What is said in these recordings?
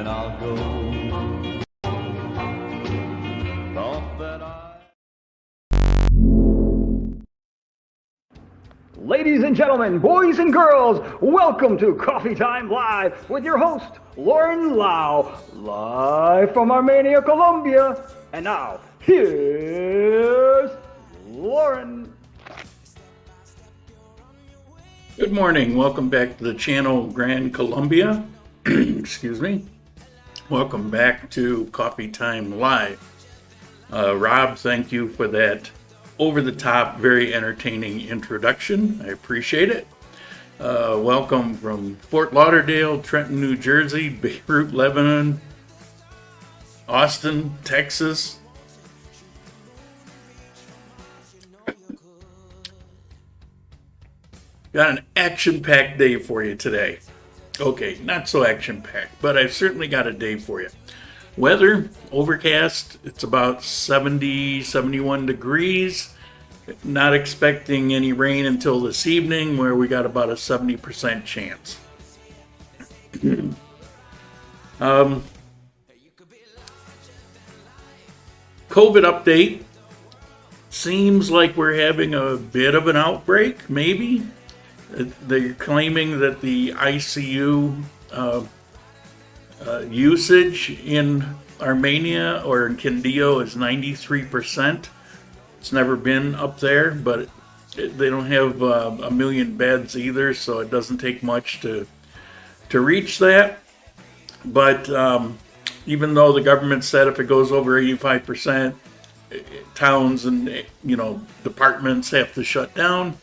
then I'll go. Thought that Ladies and gentlemen, boys and girls, welcome to Coffee Time Live with your host, Lauren Lau, live from Armenia, Colombia. And now, here's Lauren. Good morning. Welcome back to the channel, Grand Colombia. Excuse me. Welcome back to Coffee Time Live. Rob, thank you for that over-the-top, very entertaining introduction. I appreciate it. Welcome from Fort Lauderdale, Trenton, New Jersey, Beirut, Lebanon, Austin, Texas. Got an action-packed day for you today. Okay, not so action-packed, but I've certainly got a day for you. Weather, overcast, it's about 70, 71 degrees. Not expecting any rain until this evening, where we got about a 70% chance. COVID update. Seems like we're having a bit of an outbreak, maybe. They're claiming that the ICU usage in Armenia or in Quindío is 93%. It's never been up there, but they don't have a million beds either, so it doesn't take much to reach that. But even though the government said if it goes over 85%, towns and departments have to shut down.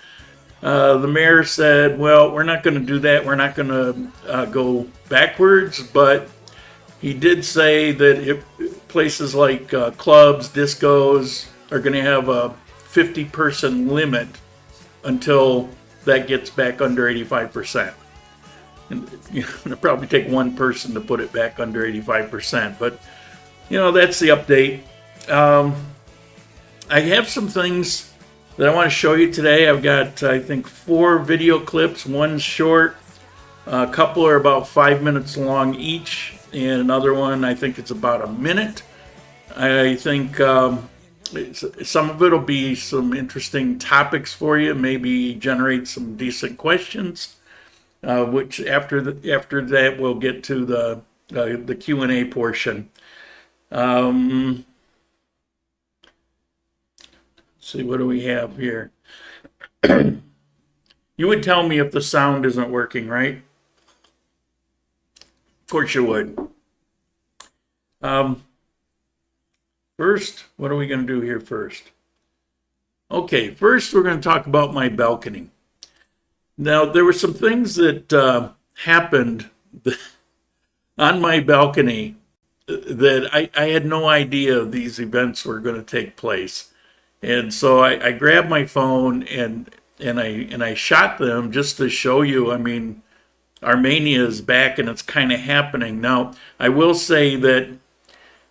The mayor said, well, we're not going to do that. We're not going to go backwards. But he did say that places like clubs, discos are going to have a 50-person limit until that gets back under 85%. And it'll probably take one person to put it back under 85%. But, that's the update. I have some things that I want to show you today. I've got, I think, 4 video clips. One's short. A couple are about 5 minutes long each. And another one, I think it's about a minute. I think some of it will be some interesting topics for you. Maybe generate some decent questions. Which after that, we'll get to the Q&A portion. See, what do we have here? You would tell me if the sound isn't working, right? Of course you would. First, what are we going to do here first? Okay, first we're going to talk about my balcony. Now, there were some things that happened on my balcony that I had no idea these events were going to take place. And so I grabbed my phone and I shot them just to show you. I mean, Armenia is back and it's kind of happening. Now, I will say that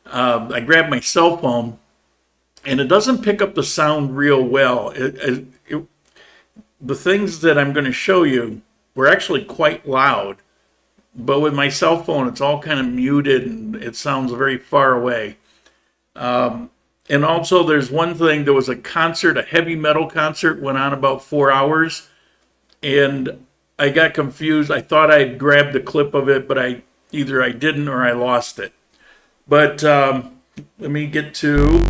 I grabbed my cell phone and it doesn't pick up the sound real well. The things that I'm going to show you were actually quite loud. But with my cell phone, it's all kind of muted and it sounds very far away. And also, there's one thing, there was a concert, a heavy metal concert, went on about 4 hours, and I got confused. I thought I'd grabbed a clip of it, but either I didn't or I lost it. But let me get to...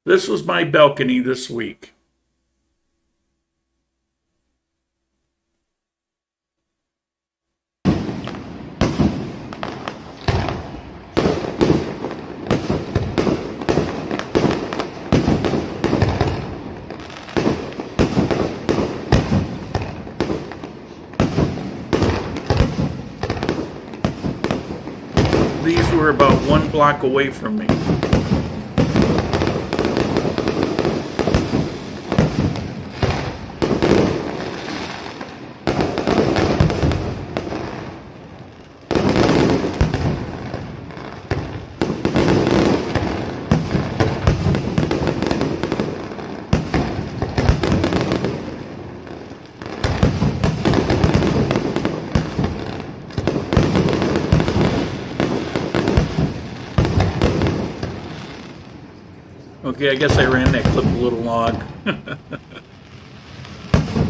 This was my balcony this week. These were about 1 block away from me. Okay, I guess I ran that clip a little long.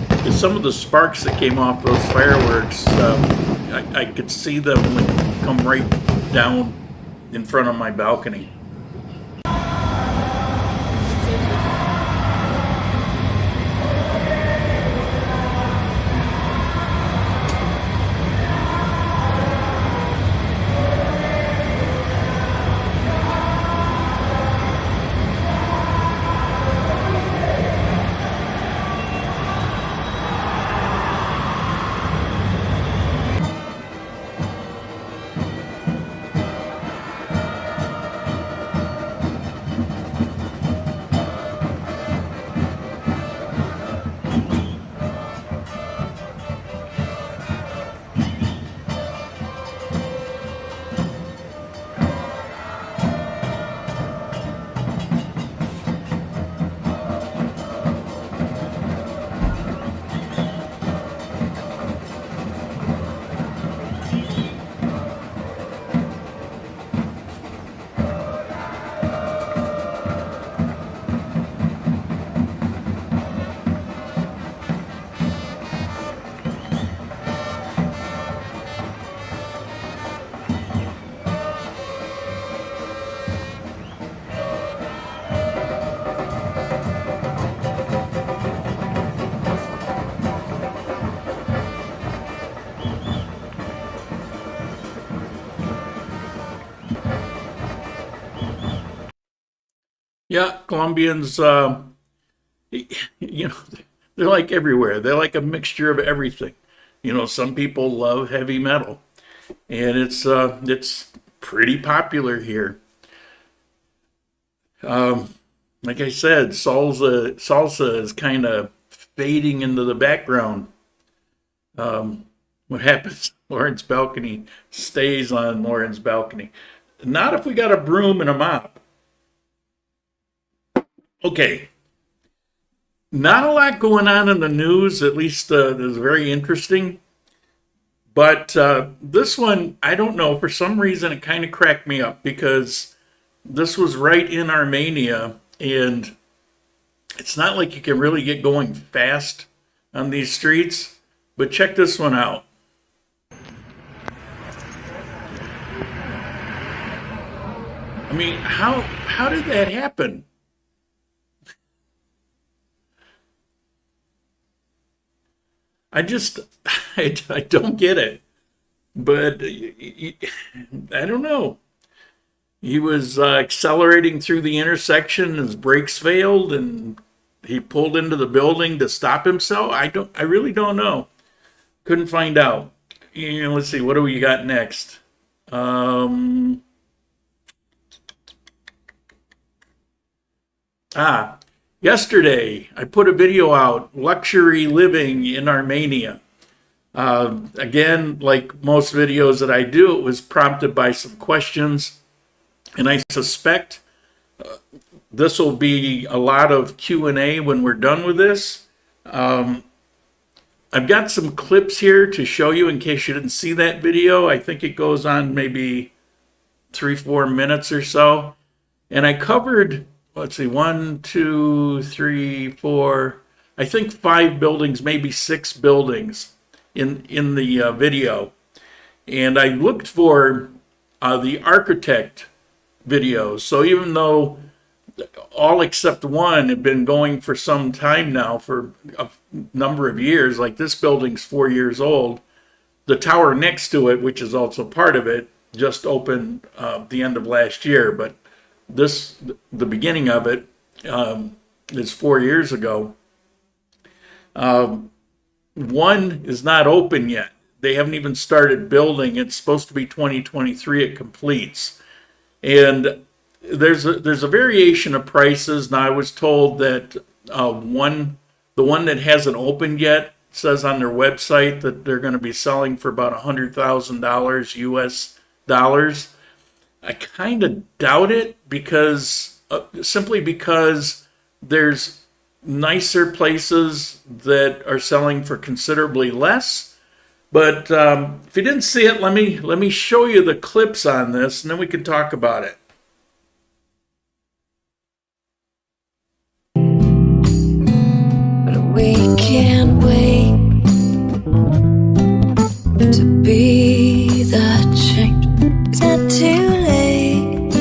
Because some of the sparks that came off those fireworks, I could see them come right down in front of my balcony. Yeah, Colombians, you know, they're like everywhere. They're like a mixture of everything. You know, some people love heavy metal, and it's pretty popular here. Like I said, salsa is kind of fading into the background. What happens? Lauren's balcony stays on Lauren's balcony. Not if we got a broom and a mop. Okay, not a lot going on in the news, at least is very interesting. But this one, I don't know, for some reason it kind of cracked me up because this was right in Armenia, and it's not like you can really get going fast on these streets. But check this one out. I mean, how did that happen? I just, I don't get it. But I don't know. He was accelerating through the intersection, his brakes failed, and he pulled into the building to stop himself. I really don't know. Couldn't find out. You know, let's see, what do we got next? Yesterday I put a video out, luxury living in Armenia. Again, like most videos that I do, it was prompted by some questions, and I suspect this will be a lot of Q&A when we're done with this. I've got some clips here to show you in case you didn't see that video. I think it goes on maybe 3-4 minutes or so. And I covered, let's see, 1, 2, 3, 4, I think 5 buildings, maybe 6 buildings in the video. And I looked for the architect videos. So even though all except one have been going for some time now, for a number of years, like this building's 4 years old, the tower next to it, which is also part of it, just opened the end of last year. But the beginning of it is 4 years ago. One is not open yet. They haven't even started building. It's supposed to be 2023 it completes. And there's a variation of prices. Now I was told that the one that hasn't opened yet says on their website that they're going to be selling for about $100,000 US dollars. I kind of doubt it because simply because there's nicer places that are selling for considerably less. But if you didn't see it, let me show you the clips on this, and then we can talk about it. to be the change. It's not too late.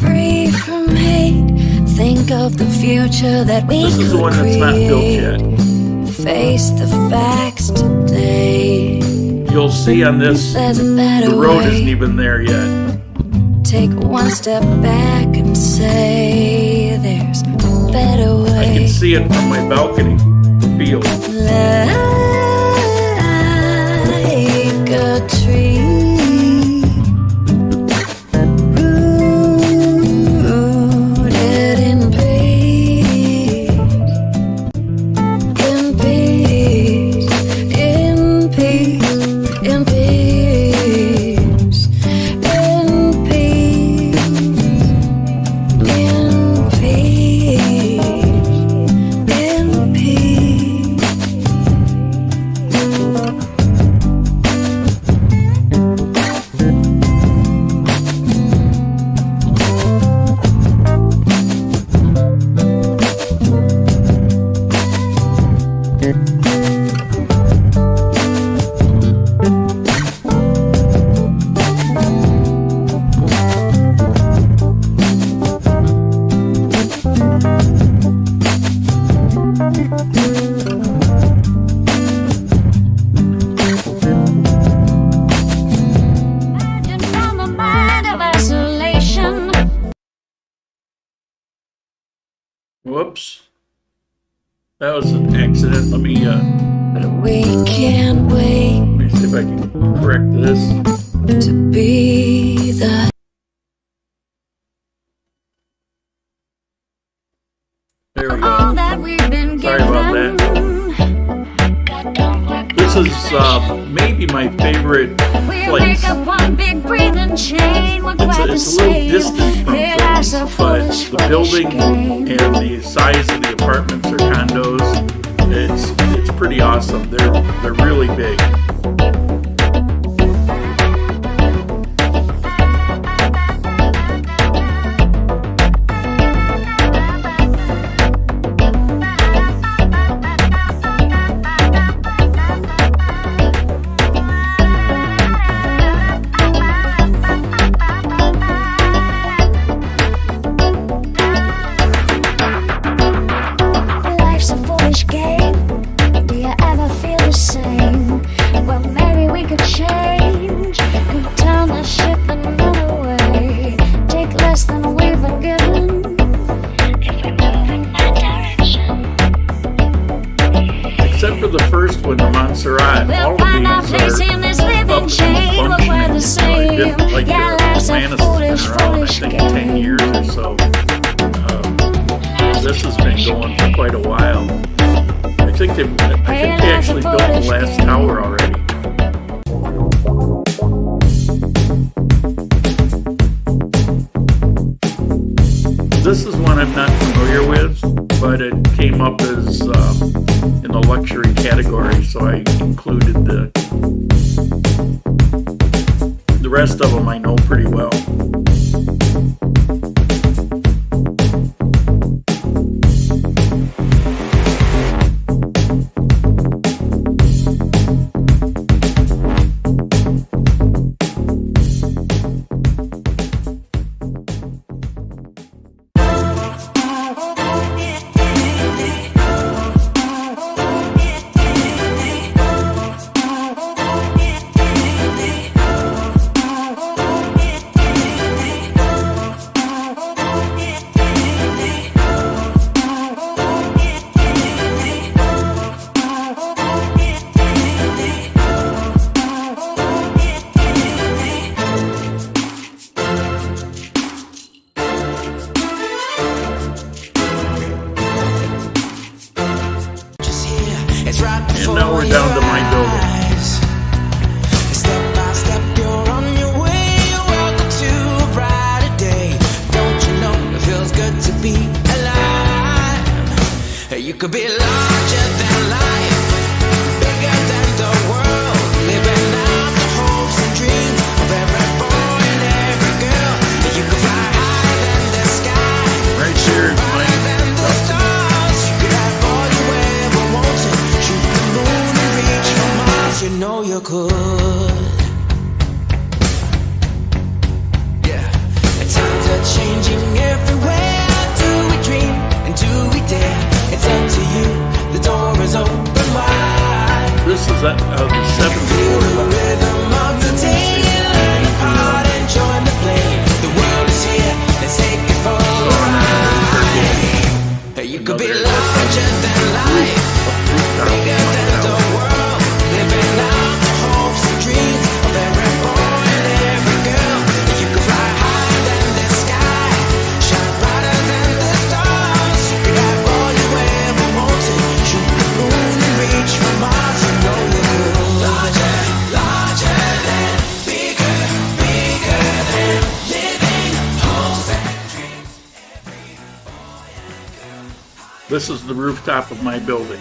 Free from hate. Think of the future that we This is the could one that's not built create. yet. Face the facts today. You'll see on this, There's a better the road way. isn't even there yet. Take one step back and say there's a better way. I can see it from my balcony field. Like a tree rooted in peace, in peace, in peace, in peace, in peace, in peace, in peace. From a mind of isolation. Whoops. That was an accident. Let me But we can't wait see if I can correct this. to be the There we all go. that we've been Sorry about given. This is maybe my favorite We place. make up one big breathing chain. We're glad to It's a little say distant from it has a things, but foolish, the building foolish and the size of the apartments or condos, it's pretty awesome. They're really big. Life's a foolish game. Do you ever feel the same? Well, maybe we could change. Could turn the ship another way. Take less than we've been given. If we move in that direction, Except for the first one, the Montserrat. we'll All find our of place these are in this up living and chain. We're functioning. the I same. didn't like Yeah, life's a Atlantis foolish, has been around, I foolish think, 10 game. years or so. This has been going for quite a while. I think they actually built the last tower already. This is one I'm not familiar with, but it came up as in the luxury category, so I included the rest of them I know pretty well. And now we're down to my building. Step by step, you're on your way. Welcome to a brighter day. Don't you know it feels good to be alive? You could be larger than life, bigger than the world, living out the hopes and dreams of every boy and every girl. You could fly higher than the sky, Right here is higher than the stars. You could have all you ever wanted. Shoot the moon and reach for Mars. You know you could. Yeah, times are changing everywhere. Do we dream and do we dare? It's up to you. The door is open wide. This is the seventh Feel the floor. rhythm of the day. Learn apart and join the play. The world is here. Let's take it for a ride. You could be larger than life, bigger than the world, living out the hopes and dreams of every boy and every girl. You could fly higher than the sky, shine brighter than the stars. You could have all you ever wanted, shoot the moon and reach for Mars. You know you could. Larger, larger than, bigger, bigger than, living hopes and dreams. This is the rooftop of my building.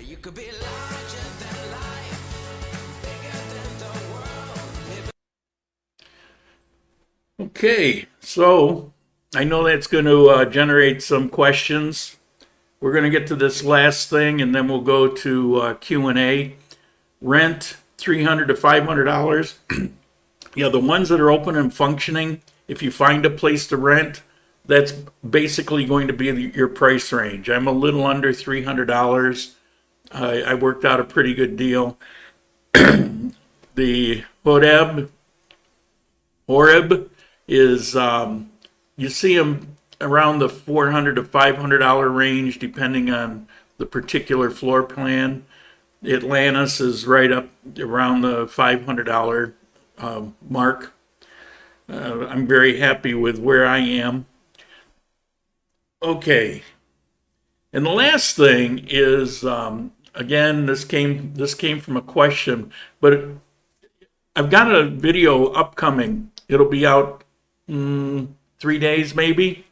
You could be larger than life, bigger than the world. Okay, so I know that's going to generate some questions. We're going to get to this last thing, and then we'll go to Q&A. Rent, $300 to $500. Yeah, the ones that are open and functioning, if you find a place to rent, that's basically going to be your price range. I'm a little under $300. I worked out a pretty good deal. The Horeb is, you see them around the $400 to $500 range, depending on the particular floor plan. Atlantis is right up around the $500 mark. I'm very happy with where I am. Okay. And the last thing is, again, this came from a question, but I've got a video upcoming. It'll be out 3 days maybe.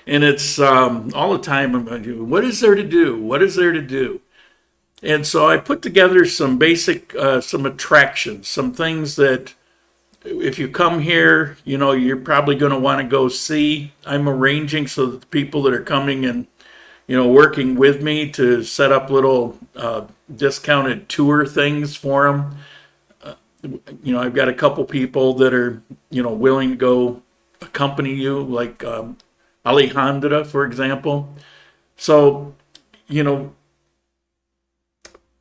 And it's all the time about what is there to do? What is there to do? And so I put together some basic, some attractions, some things that if you come here, you know, you're probably going to want to go see. I'm arranging so that the people that are coming and, you know, working with me to set up little discounted tour things for them. You know, I've got a couple people that are, you know, willing to go accompany you, like Alejandra, for example. So, you know,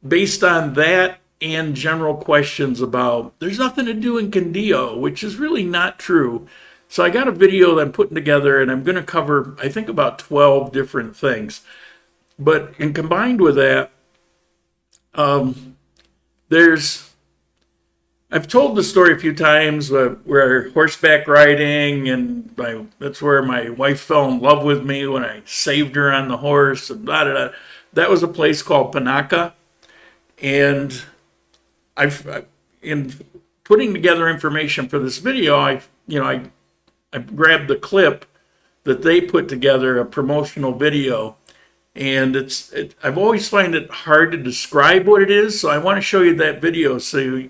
based on that and general questions about there's nothing to do in Quindío, which is really not true. So I got a video that I'm putting together, and I'm going to cover, I think, about 12 different things. But and combined with that, I've told the story a few times where horseback riding, and that's where my wife fell in love with me when I saved her on the horse, and blah, blah, blah. That was a place called Panaca. And in putting together information for this video, I grabbed the clip that they put together, a promotional video, and I've always find it hard to describe what it is, so I want to show you that video so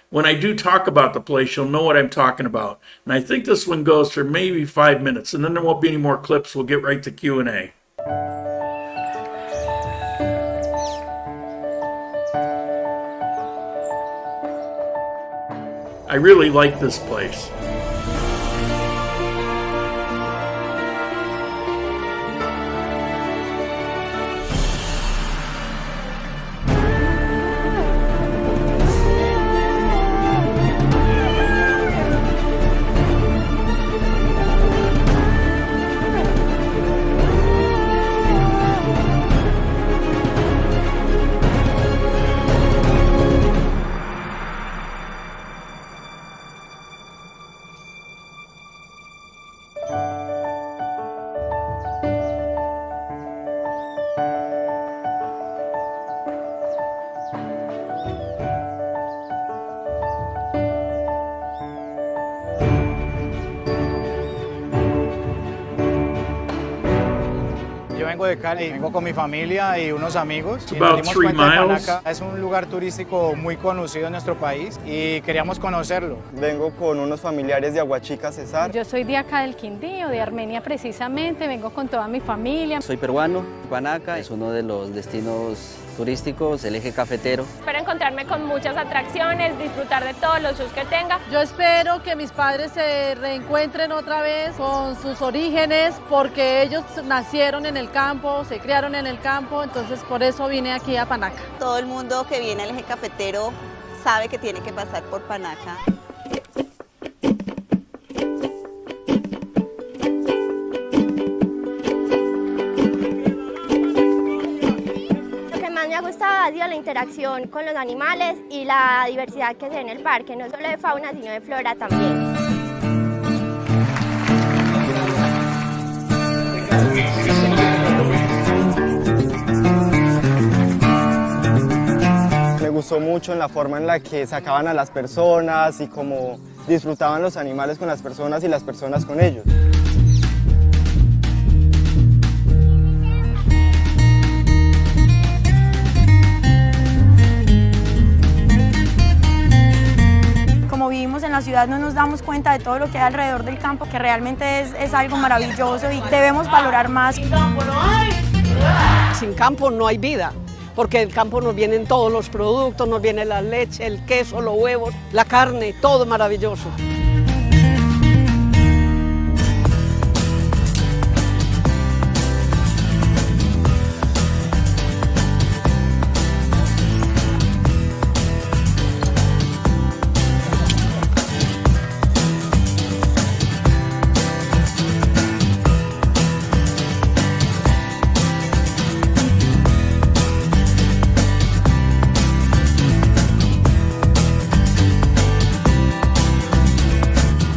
when I do talk about the place, you'll know what I'm talking about. And I think this one goes for maybe 5 minutes, and then there won't be any more clips. We'll get right to Q&A. I really like this place. vengo de Cali, vengo con mi familia y unos amigos. It's Y nos about dimos 3 cuenta de miles. Panaca. Es un lugar turístico muy conocido en nuestro país y queríamos conocerlo. Vengo con unos familiares de Aguachica, Cesar. Yo soy de acá del Quindío, de Armenia precisamente, vengo con toda mi familia. Soy peruano, Panaca es uno de los destinos turísticos, el eje cafetero. Espero encontrarme con muchas atracciones, disfrutar de todos los shows que tenga. Yo espero que mis padres se reencuentren otra vez con sus orígenes, porque ellos nacieron en el campo, se criaron en el campo, entonces por eso vine aquí a Panaca. Todo el mundo que viene al eje cafetero sabe que tiene que pasar por Panaca. Lo que más me ha gustado ha sido la interacción con los animales y la diversidad que se ve en el parque, no solo de fauna sino de flora también. Me gustó mucho en la forma en la que sacaban a las personas y cómo disfrutaban los animales con las personas y las personas con ellos. Como vivimos en la ciudad no nos damos cuenta de todo lo que hay alrededor del campo, que realmente es algo maravilloso y debemos valorar más. Sin campo no hay vida, porque del campo nos vienen todos los productos, nos viene la leche, el queso, los huevos, la carne, todo maravilloso.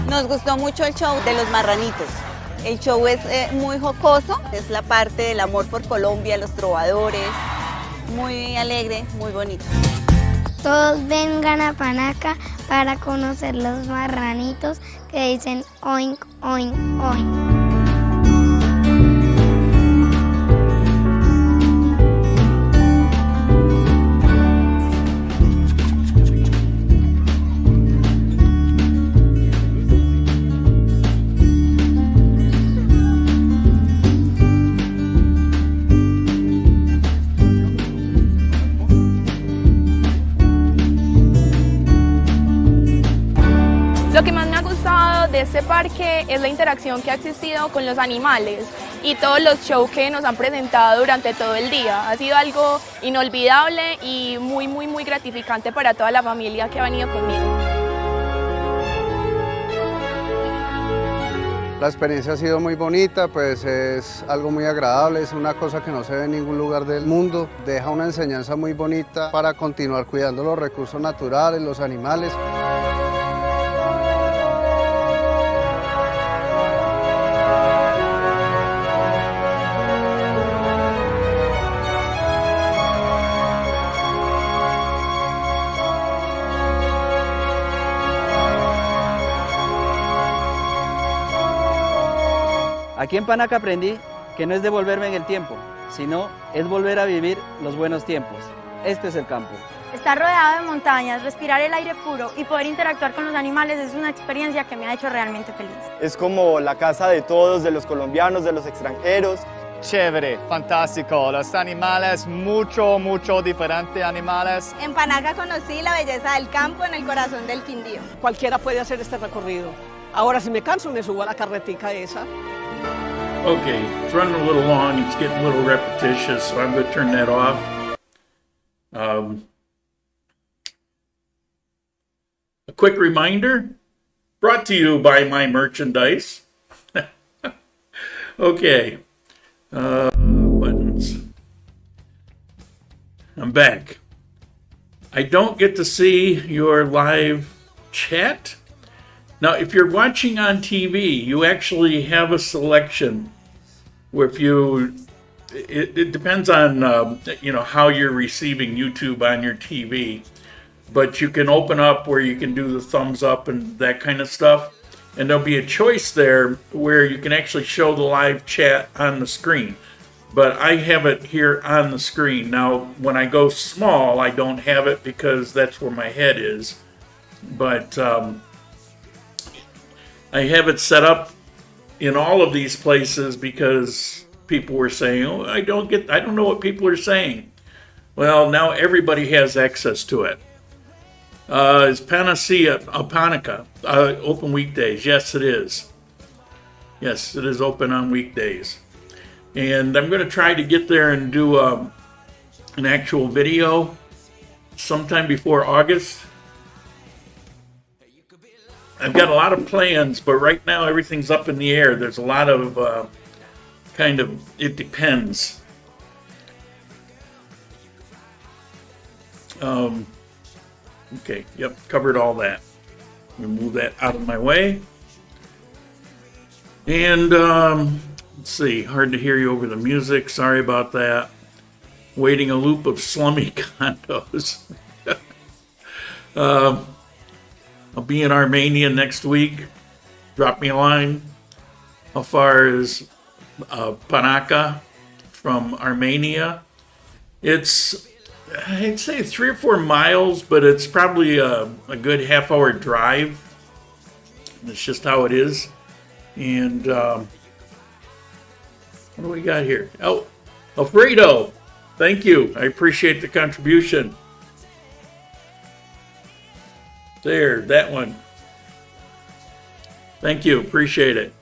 Nos gustó mucho el show de los marranitos. El show es muy jocoso, es la parte del amor por Colombia, los trovadores, muy alegre, muy bonito. Todos vengan a Panaca para conocer los marranitos que dicen oink, oink, oink. Lo que más me ha gustado de este parque es la interacción que ha existido con los animales y todos los shows que nos han presentado durante todo el día. Ha sido algo inolvidable y muy gratificante para toda la familia que ha venido conmigo. La experiencia ha sido muy bonita, pues es algo muy agradable, es una cosa que no se ve en ningún lugar del mundo. Deja una enseñanza muy bonita para continuar cuidando los recursos naturales, los animales. Aquí en Panaca aprendí que no es devolverme en el tiempo, sino es volver a vivir los buenos tiempos. Este es el campo. Estar rodeado de montañas, respirar el aire puro y poder interactuar con los animales es una experiencia que me ha hecho realmente feliz. Es como la casa de todos, de los colombianos, de los extranjeros. Chévere, fantástico, los animales, mucho diferentes animales. En Panaca conocí la belleza del campo en el corazón del Quindío. Cualquiera puede hacer este recorrido. Ahora si me canso me subo a la carretica esa. Okay, it's running a little long. It's getting a little repetitious, so I'm going to turn that off. A quick reminder, brought to you by my merchandise. Okay, buttons. I'm back. I don't get to see your live chat. Now, if you're watching on TV, you actually have a selection where if you, it depends on, how you're receiving YouTube on your TV, but you can open up where you can do the thumbs up and that kind of stuff. And there'll be a choice there where you can actually show the live chat on the screen. but I have it here on the screen. Now, when I go small, I don't have it because that's where my head is. But I have it set up in all of these places because people were saying, "Oh, I don't know what people are saying." Well, now everybody has access to it. Is Panacea Panica open weekdays? Yes, it is. Yes, it is open on weekdays. And I'm going to try to get there and do an actual video sometime before August. I've got a lot of plans, but right now everything's up in the air. There's a lot of it depends. Okay, yep, covered all that. I'm going to move that out of my way. And let's see, hard to hear you over the music. Sorry about that. Waiting a loop of slummy condos. I'll be in Armenia next week. Drop me a line. How far is Panaka from Armenia? It's, I'd say 3 or 4 miles, but it's probably a good half-hour drive. That's just how it is. And what do we got here? Oh, Alfredo. Thank you. I appreciate the contribution. There, that one. Thank you. Appreciate it.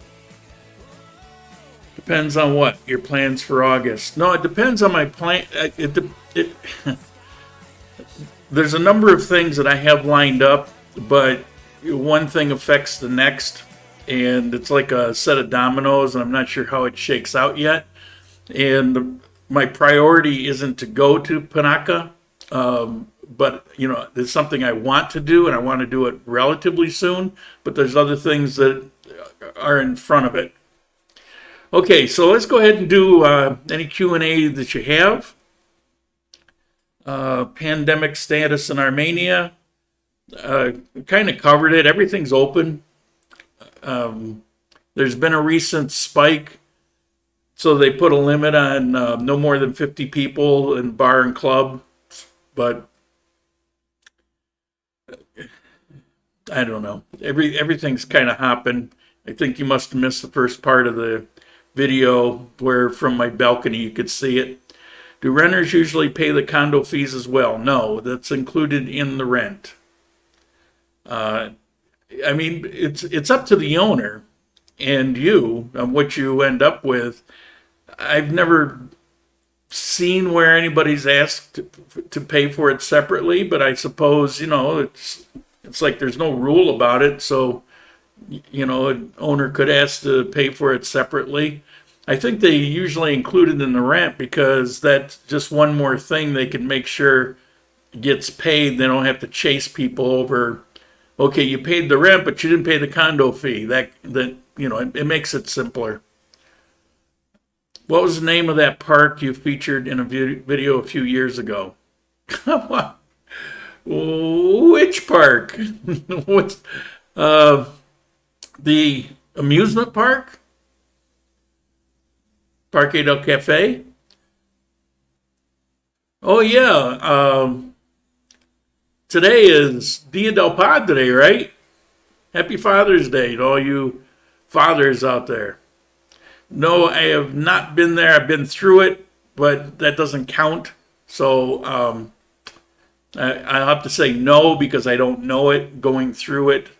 Depends on what? Your plans for August. No, it depends on my plan. There's a number of things that I have lined up, but one thing affects the next. And it's like a set of dominoes, and I'm not sure how it shakes out yet. And my priority isn't to go to Panaka, but it's something I want to do, and I want to do it relatively soon. But there's other things that are in front of it. Okay, so let's go ahead and do any Q&A that you have. Pandemic status in Armenia. Kind of covered it. Everything's open. There's been a recent spike, so they put a limit on no more than 50 people in bar and club, but I don't know. Everything's kind of hopping. I think you must have missed the first part of the video where from my balcony you could see it. Do renters usually pay the condo fees as well? No, that's included in the rent. I mean, it's up to the owner and you on what you end up with. I've never seen where anybody's asked to pay for it separately, but I suppose, it's like there's no rule about it. So, an owner could ask to pay for it separately. I think they usually include it in the rent because that's just one more thing they can make sure gets paid. They don't have to chase people over. Okay, you paid the rent, but you didn't pay the condo fee. It makes it simpler. What was the name of that park you featured in a video a few years ago? Which park? What's the amusement park? Parque del Cafe? Oh yeah. Today is Dia del Padre, right? Happy Father's Day to all you fathers out there. No, I have not been there. I've been through it, but that doesn't count. So I'll have to say no because I don't know it going through it.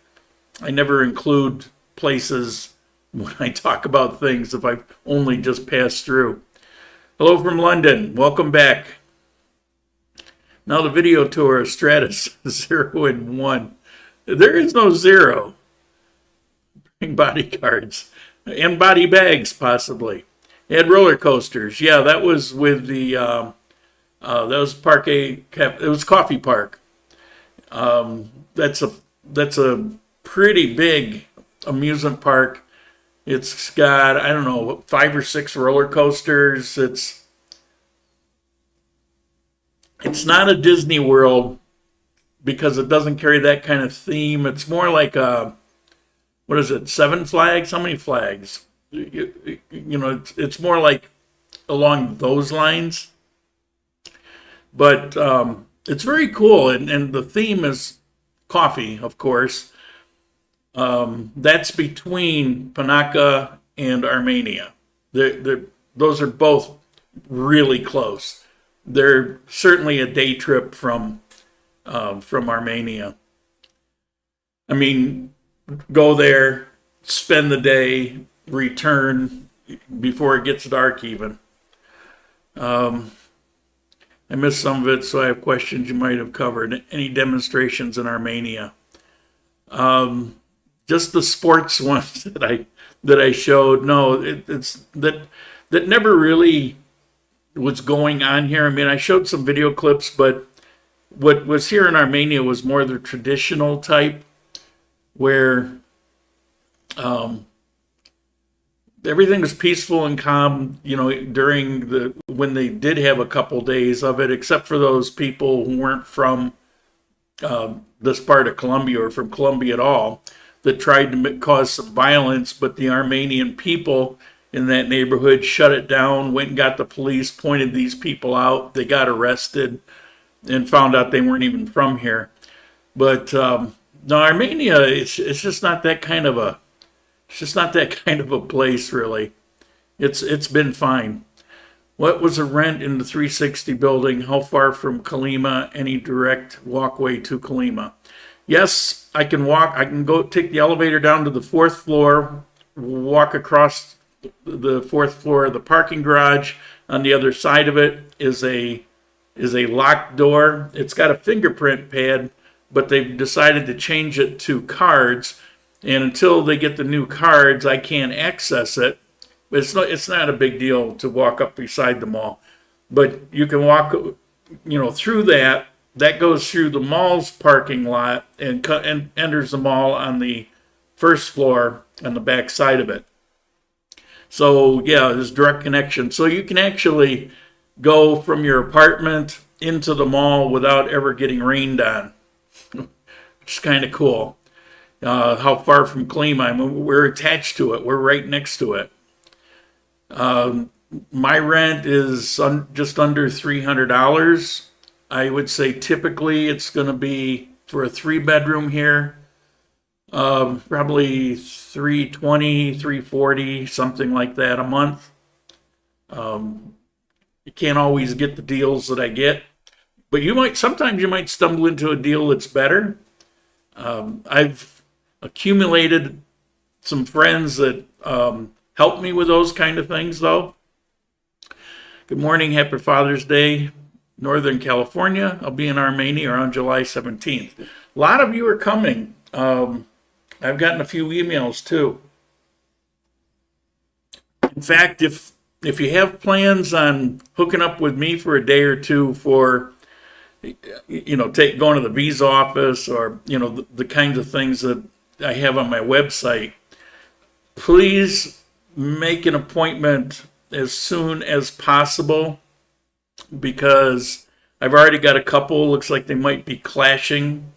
I never include places when I talk about things if I've only just passed through. Hello from London. Welcome back. Now the video tour of Stratus 0 and 1. There is no 0. Bring bodyguards and body bags possibly. They had roller coasters. Yeah, that was with the that was it was Coffee Park. That's a pretty big amusement park. It's got, I don't know, 5 or 6 roller coasters. It's not a Disney World because it doesn't carry that kind of theme. It's more like what is it, 7 flags? How many flags? It's more like along those lines. But it's very cool, and the theme is coffee, of course. That's between Panaka and Armenia. Those are both really close. They're certainly a day trip from Armenia. I mean, go there, spend the day, return before it gets dark even. I missed some of it, so I have questions you might have covered. Any demonstrations in Armenia? Just the sports ones that I showed. No, it's that never really was going on here. I mean, I showed some video clips, but what was here in Armenia was more the traditional type, where everything was peaceful and calm, during when they did have a couple days of it, except for those people who weren't from this part of Colombia or from Colombia at all, that tried to cause some violence. But the Armenian people in that neighborhood shut it down, went and got the police, pointed these people out. They got arrested and found out they weren't even from here. But no, Armenia, it's just not that kind of a place, really. It's been fine. What was the rent in the 360 building? How far from Kolyma? Any direct walkway to Kolyma? Yes, I can walk. I can go take the elevator down to the 4th floor, walk across the 4th floor of the parking garage. On the other side of it is a locked door. It's got a fingerprint pad, but they've decided to change it to cards. And until they get the new cards, I can't access it. It's not a big deal to walk up beside the mall, but you can walk, through that. That goes through the mall's parking lot and enters the mall on the 1st floor on the back side of it. So yeah, there's direct connection. So you can actually go from your apartment into the mall without ever getting rained on, which is kind of cool. How far from Kolyma? I mean, we're attached to it. We're right next to it. My rent is just under $300. I would say typically it's going to be for a 3-bedroom here, probably $320, $340, something like that a month. You can't always get the deals that I get, but sometimes you might stumble into a deal that's better. I've accumulated some friends that help me with those kind of things, though. Good morning, happy Father's Day, Northern California. I'll be in Armenia on July 17th. A lot of you are coming. I've gotten a few emails too. In fact, if you have plans on hooking up with me for a day or two for, going to the visa office or, the kinds of things that I have on my website, please make an appointment as soon as possible, because I've already got a couple. Looks like they might be clashing.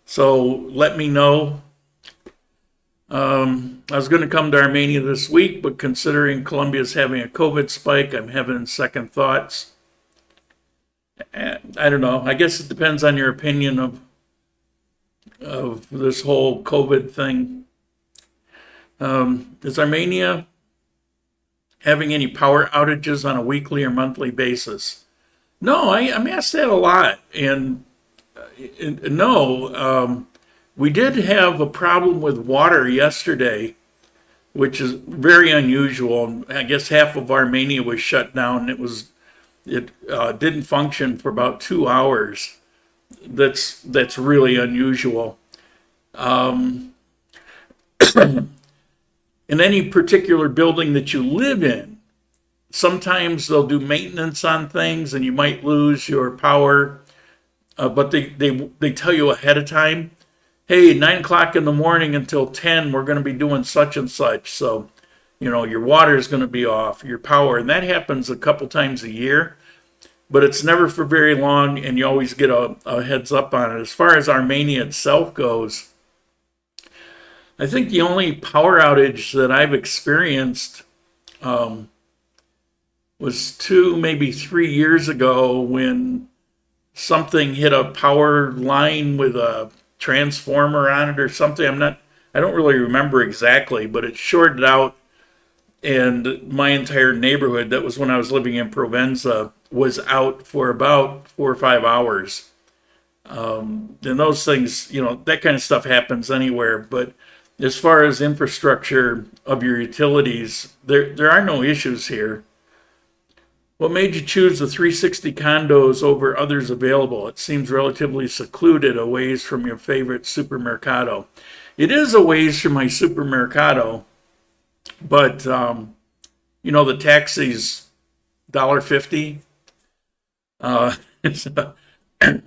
So let me know. I was going to come to Armenia this week, but considering Colombia is having a COVID spike, I'm having second thoughts. I don't know. I guess it depends on your opinion of this whole COVID thing. Is Armenia having any power outages on a weekly or monthly basis? No, I'm asked that a lot, and no, we did have a problem with water yesterday, which is very unusual. I guess half of Armenia was shut down. It didn't function for about 2 hours. That's really unusual. In any particular building that you live in, sometimes they'll do maintenance on things and you might lose your power, but they tell you ahead of time, hey, 9 o'clock in the morning until 10, we're going to be doing such and such. So, your water is going to be off, your power. And that happens a couple times a year, but it's never for very long, and you always get a heads up on it. As far as Armenia itself goes, I think the only power outage that I've experienced was 2, maybe 3 years ago when something hit a power line with a transformer on it or something. I don't really remember exactly, but it shorted out, and my entire neighborhood, that was when I was living in Provenza, was out for about 4 or 5 hours. And those things, that kind of stuff happens anywhere. But as far as infrastructure of your utilities, there are no issues here. What made you choose the 360 condos over others available? It seems relatively secluded, a ways from your favorite supermercado. It is a ways from my supermercado, but the taxi's $1.50.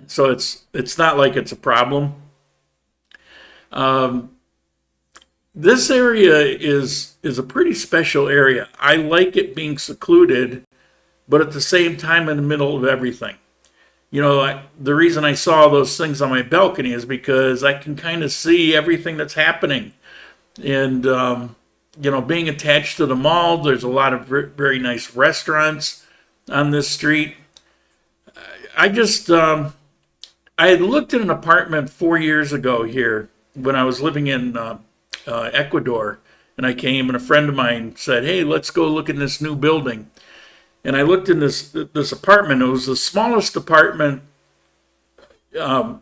So it's not like it's a problem. This area is a pretty special area. I like it being secluded, but at the same time in the middle of everything. The reason I saw those things on my balcony is because I can kind of see everything that's happening. And, being attached to the mall, there's a lot of very nice restaurants on this street. I had looked at an apartment 4 years ago here when I was living in Ecuador, and I came, and a friend of mine said, "Hey, let's go look in this new building." And I looked in this apartment. It was the smallest apartment that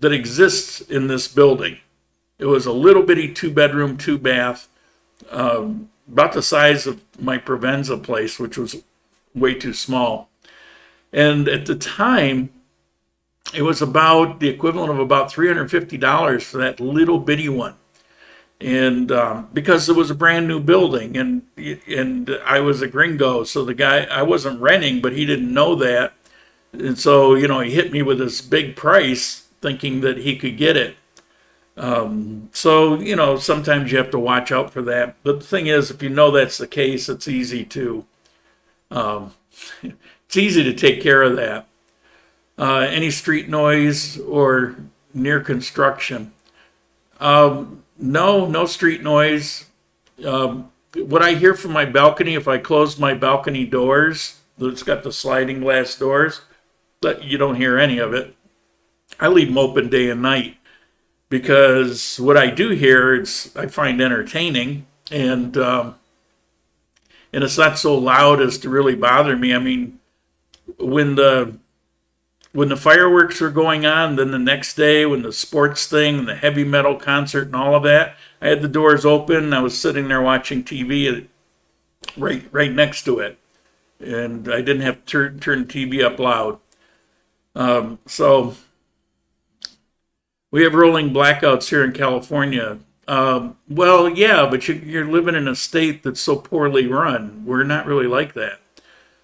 exists in this building. It was a little bitty 2-bedroom, 2-bath, about the size of my Provenza place, which was way too small. And at the time, it was about the equivalent of about $350 for that little bitty one. And because it was a brand new building, and I was a gringo, so the guy, I wasn't renting, but he didn't know that. And so, he hit me with this big price thinking that he could get it. So, sometimes you have to watch out for that. But the thing is, if you know that's the case, it's easy to take care of that. Any street noise or near construction? No street noise. What I hear from my balcony, if I close my balcony doors, it's got the sliding glass doors, but you don't hear any of it. I leave them open day and night because what I do hear, I find entertaining, and it's not so loud as to really bother me. I mean, when the fireworks were going on, then the next day when the sports thing and the heavy metal concert and all of that, I had the doors open. I was sitting there watching TV right next to it, and I didn't have to turn the TV up loud. So we have rolling blackouts here in California. Well, yeah, but you're living in a state that's so poorly run. We're not really like that.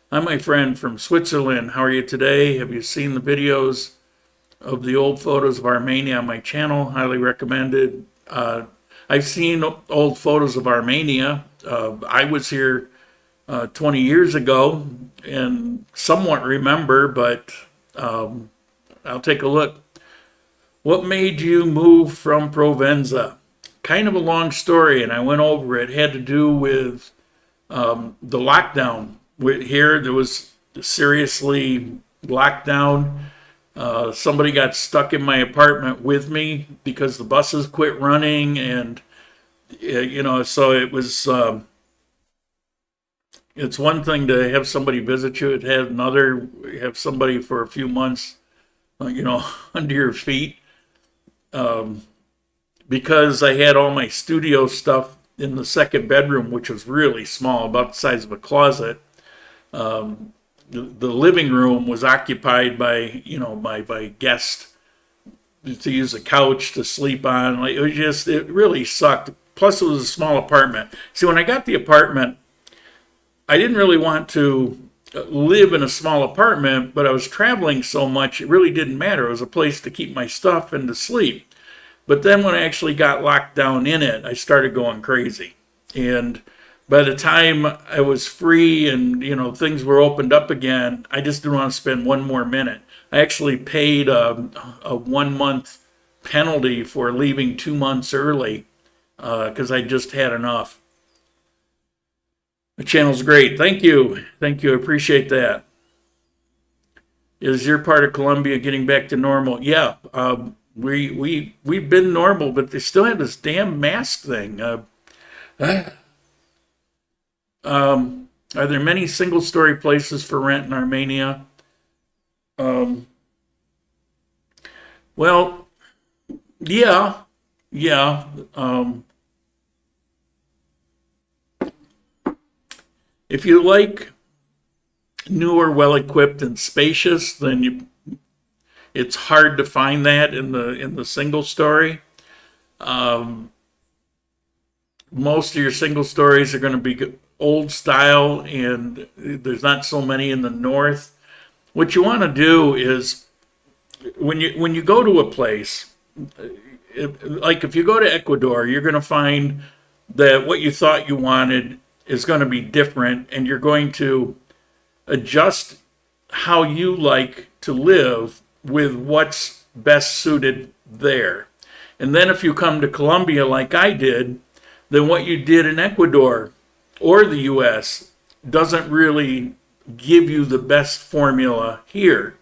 I'm my friend from Switzerland. How are you today? Have you seen the videos of the old photos of Armenia on my channel? Highly recommended. I've seen old photos of Armenia. I was here 20 years ago and somewhat remember, but I'll take a look. What made you move from Provenza? Kind of a long story, and I went over it. It had to do with the lockdown. Here, there was seriously locked down. Somebody got stuck in my apartment with me because the buses quit running, and so it was. It's one thing to have somebody visit you; it had another have somebody for a few months, under your feet. Because I had all my studio stuff in the second bedroom, which was really small, about the size of a closet. The living room was occupied by by guests to use a couch to sleep on. It really sucked. Plus, it was a small apartment. See, when I got the apartment, I didn't really want to live in a small apartment, but I was traveling so much, it really didn't matter. It was a place to keep my stuff and to sleep. But then when I actually got locked down in it, I started going crazy. And by the time I was free and, things were opened up again, I just didn't want to spend one more minute. I actually paid a 1-month penalty for leaving 2 months early because I just had enough. channel's great. Thank you. Thank you. I appreciate that. Is your part of Colombia getting back to normal? Yeah. We've been normal, but they still have this damn mask thing. Are there many single-story places for rent in Armenia? Well, yeah. If you like newer, well-equipped, and spacious, then it's hard to find that in the single story. Most of your single stories are going to be old style, and there's not so many in the north. What you want to do is when you go to a place, like if you go to Ecuador, you're going to find that what you thought you wanted is going to be different, and you're going to adjust how you like to live with what's best suited there. And then if you come to Colombia like I did, then what you did in Ecuador or the US doesn't really give you the best formula here.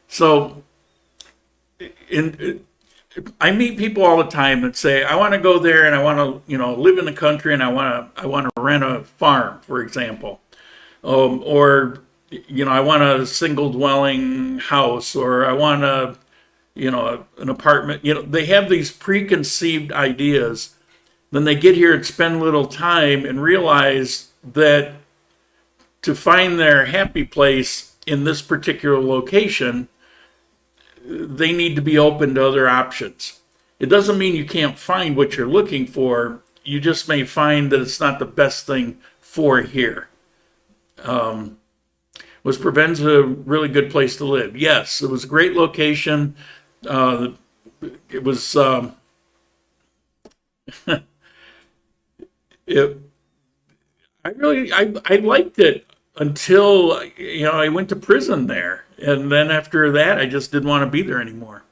So I meet people all the time that say, I want to go there and I want to, live in the country, and I want to rent a farm, for example. Or I want a single dwelling house, or I want an apartment. They have these preconceived ideas. Then they get here and spend little time and realize that to find their happy place in this particular location, they need to be open to other options. It doesn't mean you can't find what you're looking for. You just may find that it's not the best thing for here. Was Provenza a really good place to live? Yes, it was a great location. It was I liked it until I went to prison there, and then after that I just didn't want to be there anymore.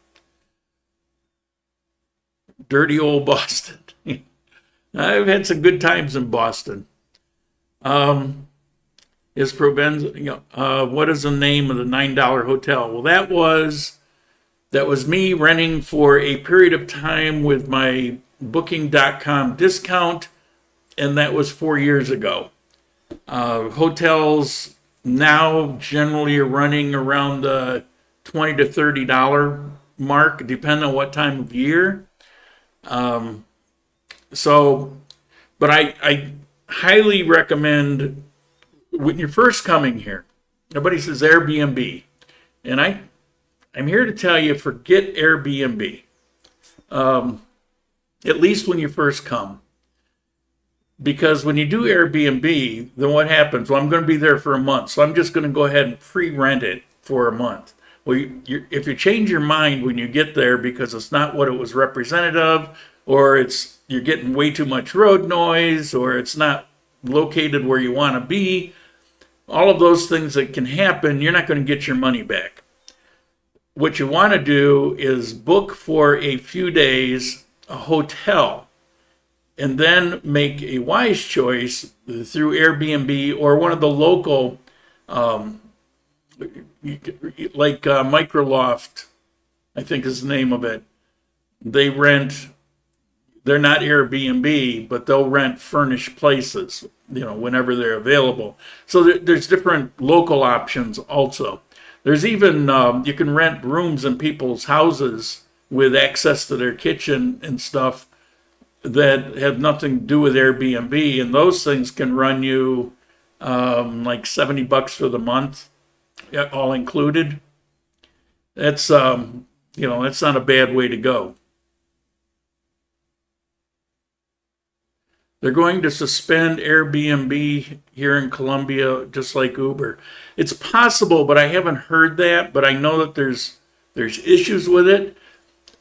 Dirty old Boston. I've had some good times in Boston. Is Provenza, what is the name of the $9 hotel? Well, that was me renting for a period of time with my booking.com discount, and that was 4 years ago. Hotels now generally are running around the $20 to $30 mark, depending on what time of year. But I highly recommend, when you're first coming here, everybody says Airbnb, and I'm here to tell you, forget Airbnb. At least when you first come. Because when you do Airbnb, then what happens? Well, I'm going to be there for a month, so I'm just going to go ahead and pre-rent it for a month. Well, if you change your mind when you get there because it's not what it was representative of, or you're getting way too much road noise, or it's not located where you want to be, all of those things that can happen, you're not going to get your money back. What you want to do is book for a few days a hotel, and then make a wise choice through Airbnb or one of the local, like Microloft, I think is the name of it. They're not Airbnb, but they'll rent furnished places, whenever they're available. So there's different local options also. There's even, you can rent rooms in people's houses with access to their kitchen and stuff that have nothing to do with Airbnb, and those things can run you like $70 for the month, all included. That's that's not a bad way to go. They're going to suspend Airbnb here in Colombia, just like Uber. It's possible, but I haven't heard that. But I know that there's issues with it.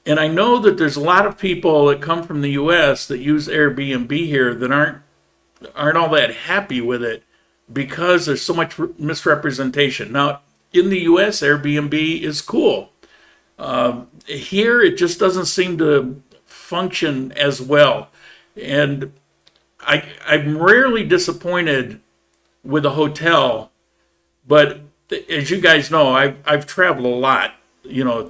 And I know that there's a lot of people that come from the U.S. that use Airbnb here that aren't all that happy with it because there's so much misrepresentation. Now, in the U.S., Airbnb is cool. Here, it just doesn't seem to function as well. And I'm rarely disappointed with a hotel. But as you guys know, I've traveled a lot,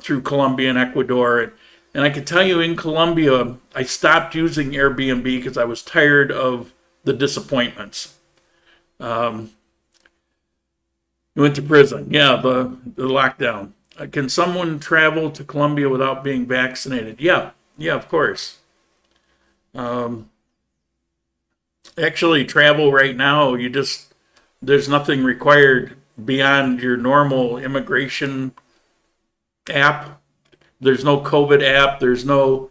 through Colombia and Ecuador. And I can tell you in Colombia, I stopped using Airbnb because I was tired of the disappointments. You went to prison. Yeah, the lockdown. Can someone travel to Colombia without being vaccinated? Yeah, of course. Actually, travel right now, there's nothing required beyond your normal immigration app. There's no COVID app. There's no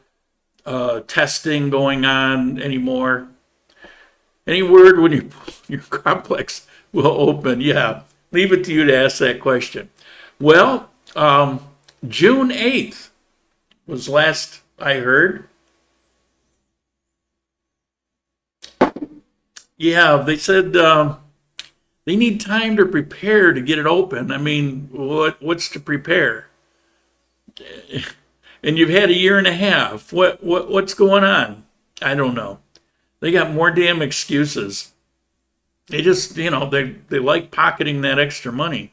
testing going on anymore. Any word when your complex will open? Yeah, leave it to you to ask that question. Well, June 8th was last I heard. Yeah, they said they need time to prepare to get it open. I mean, what's to prepare? And you've had a year and a half. What's going on? I don't know. They got more damn excuses. They just, they like pocketing that extra money.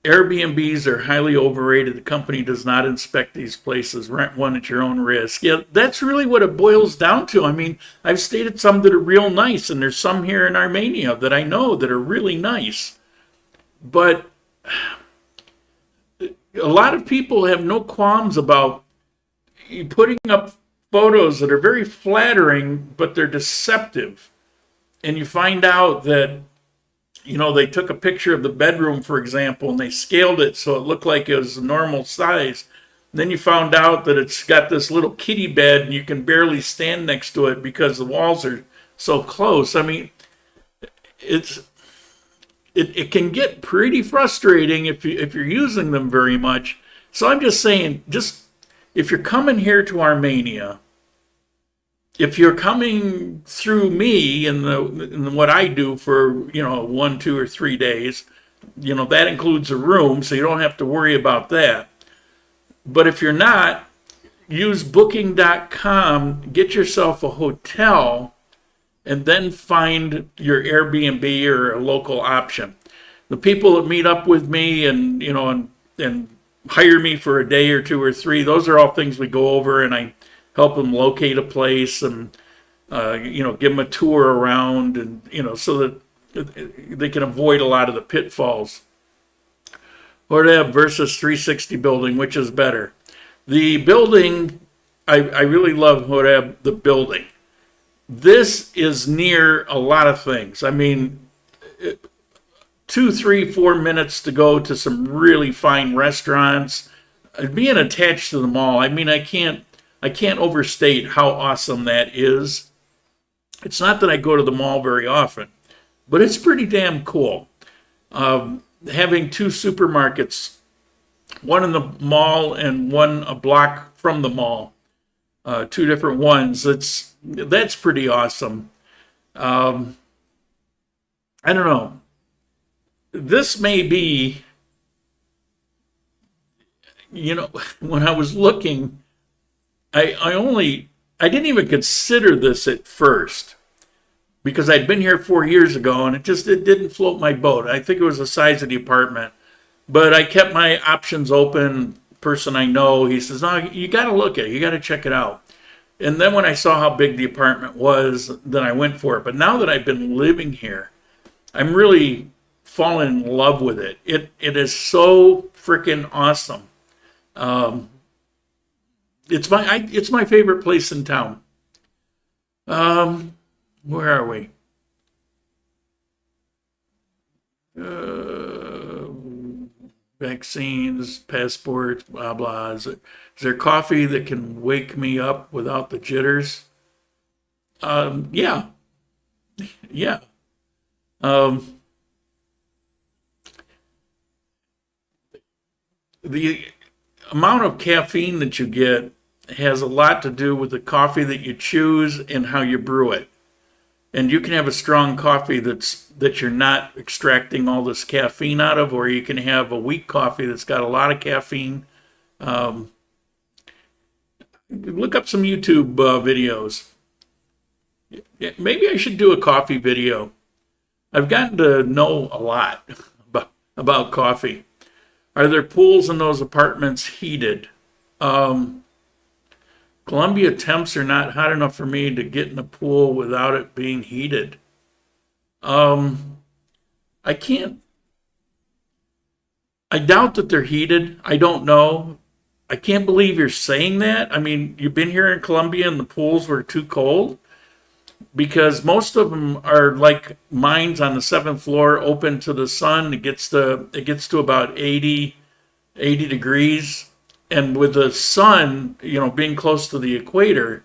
Airbnbs are highly overrated. The company does not inspect these places. Rent one at your own risk. Yeah, that's really what it boils down to. I mean, I've stayed at some that are real nice, and there's some here in Armenia that I know that are really nice. But a lot of people have no qualms about putting up photos that are very flattering, but they're deceptive. And you find out that, they took a picture of the bedroom, for example, and they scaled it so it looked like it was a normal size. And then you found out that it's got this little kiddie bed and you can barely stand next to it because the walls are so close. I mean, it can get pretty frustrating if you're using them very much. So I'm just saying, if you're coming here to Armenia, if you're coming through me in what I do for 1, 2, or 3 days, that includes a room, so you don't have to worry about that. But if you're not, use booking.com, get yourself a hotel, and then find your Airbnb or a local option. The people that meet up with me and hire me for a day or 2 or 3, those are all things we go over, and I help them locate a place and give them a tour around, and so that they can avoid a lot of the pitfalls. Horeb versus 360 building, which is better? The building, I really love Horeb, the building. This is near a lot of things. I mean, 2, 3, 4 minutes to go to some really fine restaurants. Being attached to the mall, I mean, I can't overstate how awesome that is. It's not that I go to the mall very often, but it's pretty damn cool. Having 2 supermarkets, one in the mall and one a block from the mall, 2 different ones, that's pretty awesome. I don't know. This may be, when I was looking, I didn't even consider this at first because I'd been here 4 years ago and it didn't float my boat. I think it was the size of the apartment, but I kept my options open. Person I know, he says, no, you got to look at it. You got to check it out. And then when I saw how big the apartment was, then I went for it. But now that I've been living here, I'm really falling in love with it. It is so freaking awesome. It's my favorite place in town. Where are we? Vaccines, passports, blah blah. Is there coffee that can wake me up without the jitters? Yeah. The amount of caffeine that you get has a lot to do with the coffee that you choose and how you brew it. And you can have a strong coffee that you're not extracting all this caffeine out of, or you can have a weak coffee that's got a lot of caffeine. Look up some YouTube videos. Maybe I should do a coffee video. I've gotten to know a lot about coffee. Are there pools in those apartments heated? Colombia temps are not hot enough for me to get in a pool without it being heated. I can't. I doubt that they're heated. I don't know. I can't believe you're saying that. I mean, you've been here in Colombia and the pools were too cold, because most of them are like mines on the 7th floor, open to the sun. It gets to about 80 degrees. And with the sun, being close to the equator,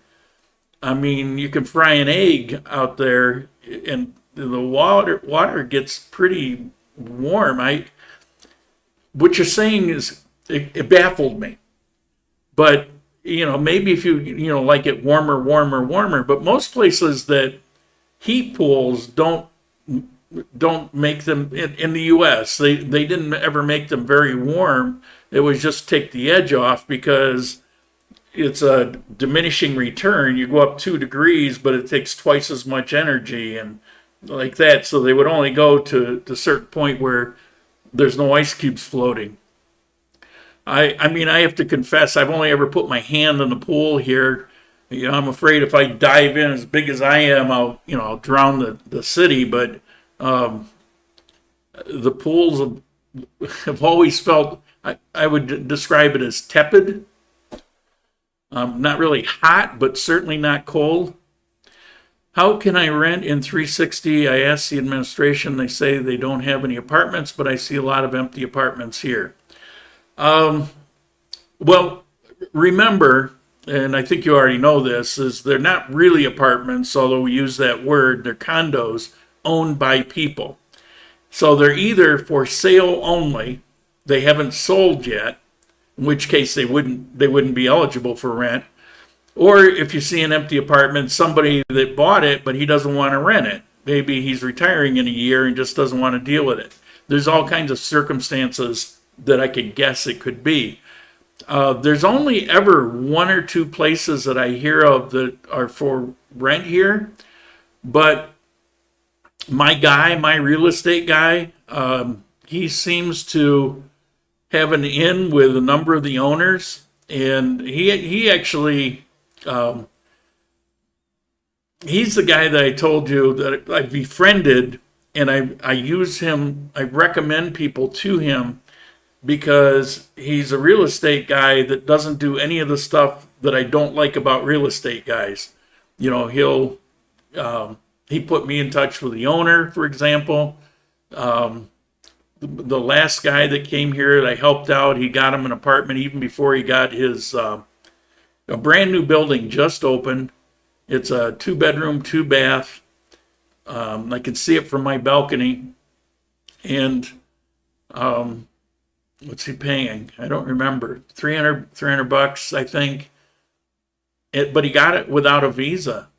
I mean, you can fry an egg out there, and the water gets pretty warm. What you're saying is, it baffled me. But maybe if you like it warmer. But most places that heat pools don't make them in the U.S. They didn't ever make them very warm. It was just take the edge off, because it's a diminishing return. You go up 2 degrees, but it takes twice as much energy and like that. So they would only go to a certain point where there's no ice cubes floating. I mean, I have to confess, I've only ever put my hand in the pool here. I'm afraid if I dive in as big as I am, I'll drown the city. But the pools have always felt, I would describe it as tepid. Not really hot, but certainly not cold. How can I rent in 360? I asked the administration. They say they don't have any apartments, but I see a lot of empty apartments here. Well, remember, and I think you already know this, is they're not really apartments, although we use that word. They're condos owned by people. So they're either for sale only, they haven't sold yet, in which case they wouldn't be eligible for rent. Or if you see an empty apartment, somebody that bought it, but he doesn't want to rent it. Maybe he's retiring in a year and just doesn't want to deal with it. There's all kinds of circumstances that I could guess it could be. There's only ever 1 or 2 places that I hear of that are for rent here. But my real estate guy, he seems to have an in with a number of the owners. And he actually, he's the guy that I told you that I befriended, and I use him, I recommend people to him, because he's a real estate guy that doesn't do any of the stuff that I don't like about real estate guys. He put me in touch with the owner, for example. The last guy that came here that I helped out, he got him an apartment even before he got his, a brand new building just opened. It's a 2-bedroom, 2-bath. I can see it from my balcony. And, what's he paying? I don't remember. $300 I think. But he got it without a visa.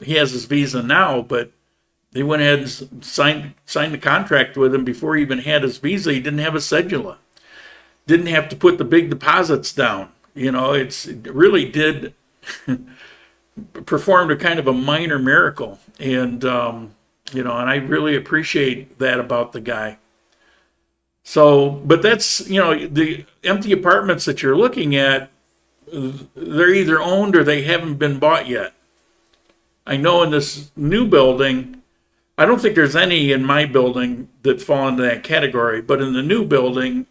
He has his visa now, but they went ahead and signed the contract with him before he even had his visa. He didn't have a cedula. Didn't have to put the big deposits down. It really did performed a kind of a minor miracle. And, and I really appreciate that about the guy. So, but that's, the empty apartments that you're looking at, they're either owned or they haven't been bought yet. I know in this new building, I don't think there's any in my building that fall into that category, but in the new building,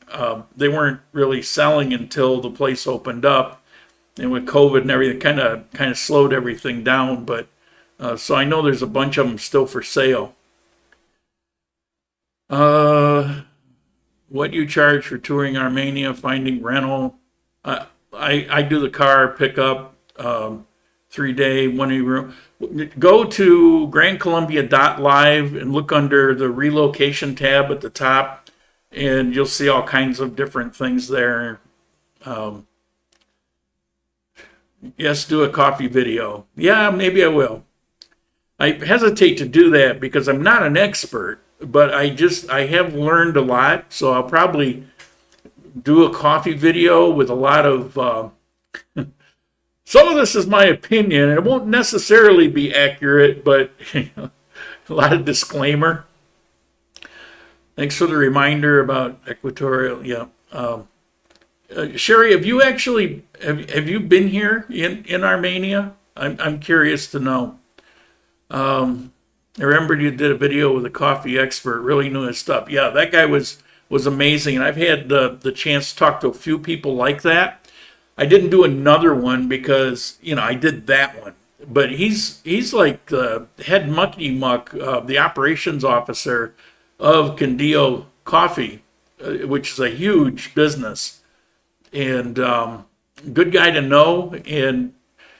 they weren't really selling until the place opened up. And with COVID and everything, kind of slowed everything down. But so I know there's a bunch of them still for sale. What do you charge for touring Armenia, finding rental? I do the car pickup, 3-day, 1 room. Go to grandcolumbia.live and look under the relocation tab at the top, and you'll see all kinds of different things there. Yes, do a coffee video. Yeah, maybe I will. I hesitate to do that because I'm not an expert, but I have learned a lot, so I'll probably do a coffee video with a lot of some of this is my opinion, and it won't necessarily be accurate, but a lot of disclaimer. Thanks for the reminder about equatorial. Yeah. Sherry, have you actually have you been here in Armenia? I'm curious to know. I remember you did a video with a coffee expert, really knew his stuff. Yeah, that guy was amazing, and I've had the chance to talk to a few people like that. I didn't do another one because I did that one, but he's like the head muckety muck, the operations officer of Condillo Coffee, which is a huge business, and good guy to know, and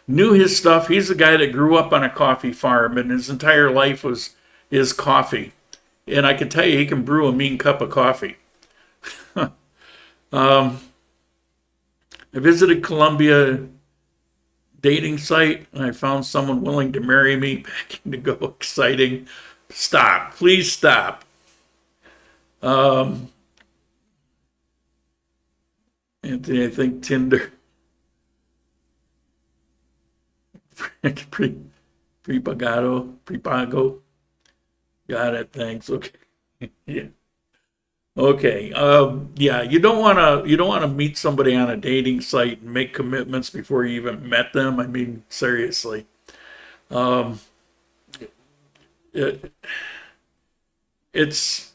knew his stuff. He's the guy that grew up on a coffee farm, and his entire life was his coffee. And I can tell you, he can brew a mean cup of coffee. I visited Colombia dating site, and I found someone willing to marry me. Packing to go, exciting. Stop, please stop. Anthony, I think Tinder. Prepago. Got it. Thanks. Okay. Yeah. Okay. Yeah. You don't want to meet somebody on a dating site and make commitments before you even met them. I mean, seriously. It's.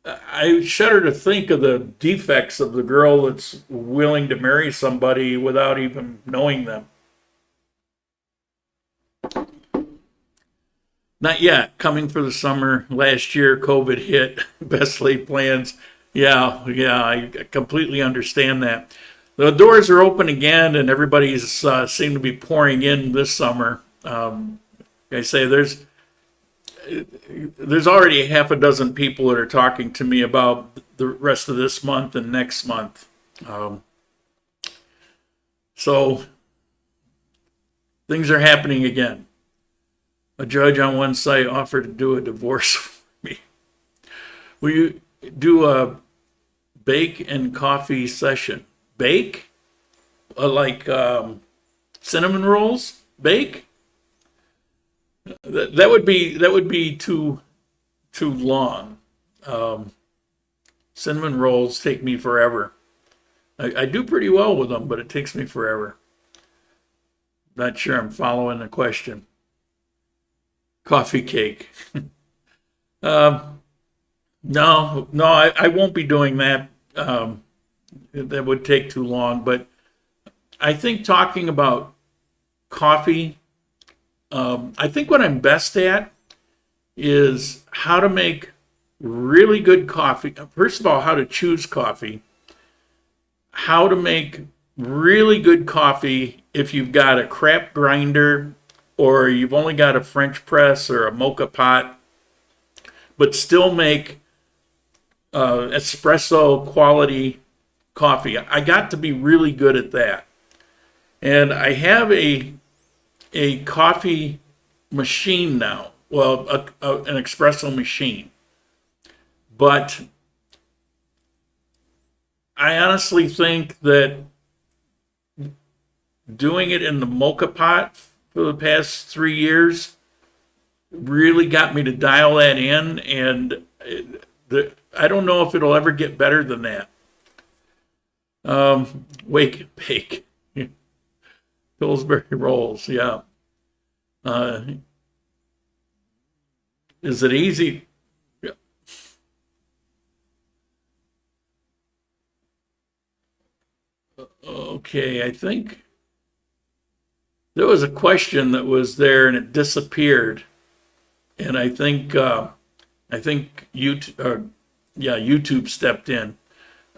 I shudder to think of the defects of the girl that's willing to marry somebody without even knowing them. Not yet. Coming for the summer. Last year, COVID hit. Best laid plans. Yeah, I completely understand that. The doors are open again, and everybody's seem to be pouring in this summer. I say there's already a half a dozen people that are talking to me about the rest of this month and next month. So things are happening again. A judge on one site offered to do a divorce for me. Will you do a bake and coffee session? Bake? Like cinnamon rolls? Bake? That would be too long. Cinnamon rolls take me forever. I do pretty well with them, but it takes me forever. Not sure I'm following the question. Coffee cake. No, I won't be doing that. That would take too long. But I think talking about coffee, I think what I'm best at is how to make really good coffee. First of all, how to choose coffee. How to make really good coffee if you've got a crap grinder or you've only got a French press or a mocha pot, but still make espresso quality coffee. I got to be really good at that. And I have a coffee machine now. Well, an espresso machine. But I honestly think that doing it in the mocha pot for the past 3 years really got me to dial that in, and I don't know if it'll ever get better than that. Wake and bake. Pillsbury rolls, yeah. Is it easy? Yeah. Okay, I think there was a question that was there and it disappeared, and I think YouTube stepped in,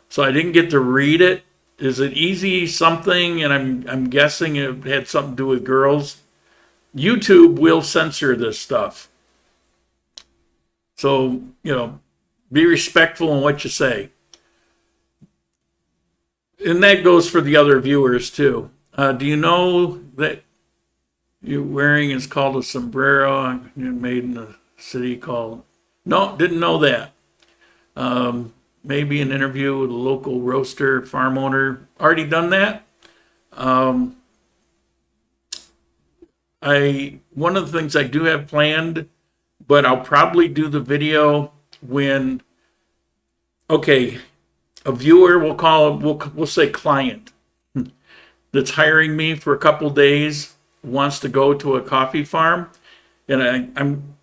so I didn't get to read it. Is it easy something? And I'm guessing it had something to do with girls. YouTube will censor this stuff, so be respectful in what you say. And that goes for the other viewers too. Do you know that you're wearing is called a sombrero? Made in a city called. No, didn't know that. Maybe an interview with a local roaster farm owner. Already done that. one of the things I do have planned, but I'll probably do the video when, okay, a viewer, we'll say client, that's hiring me for a couple days wants to go to a coffee farm, and I'm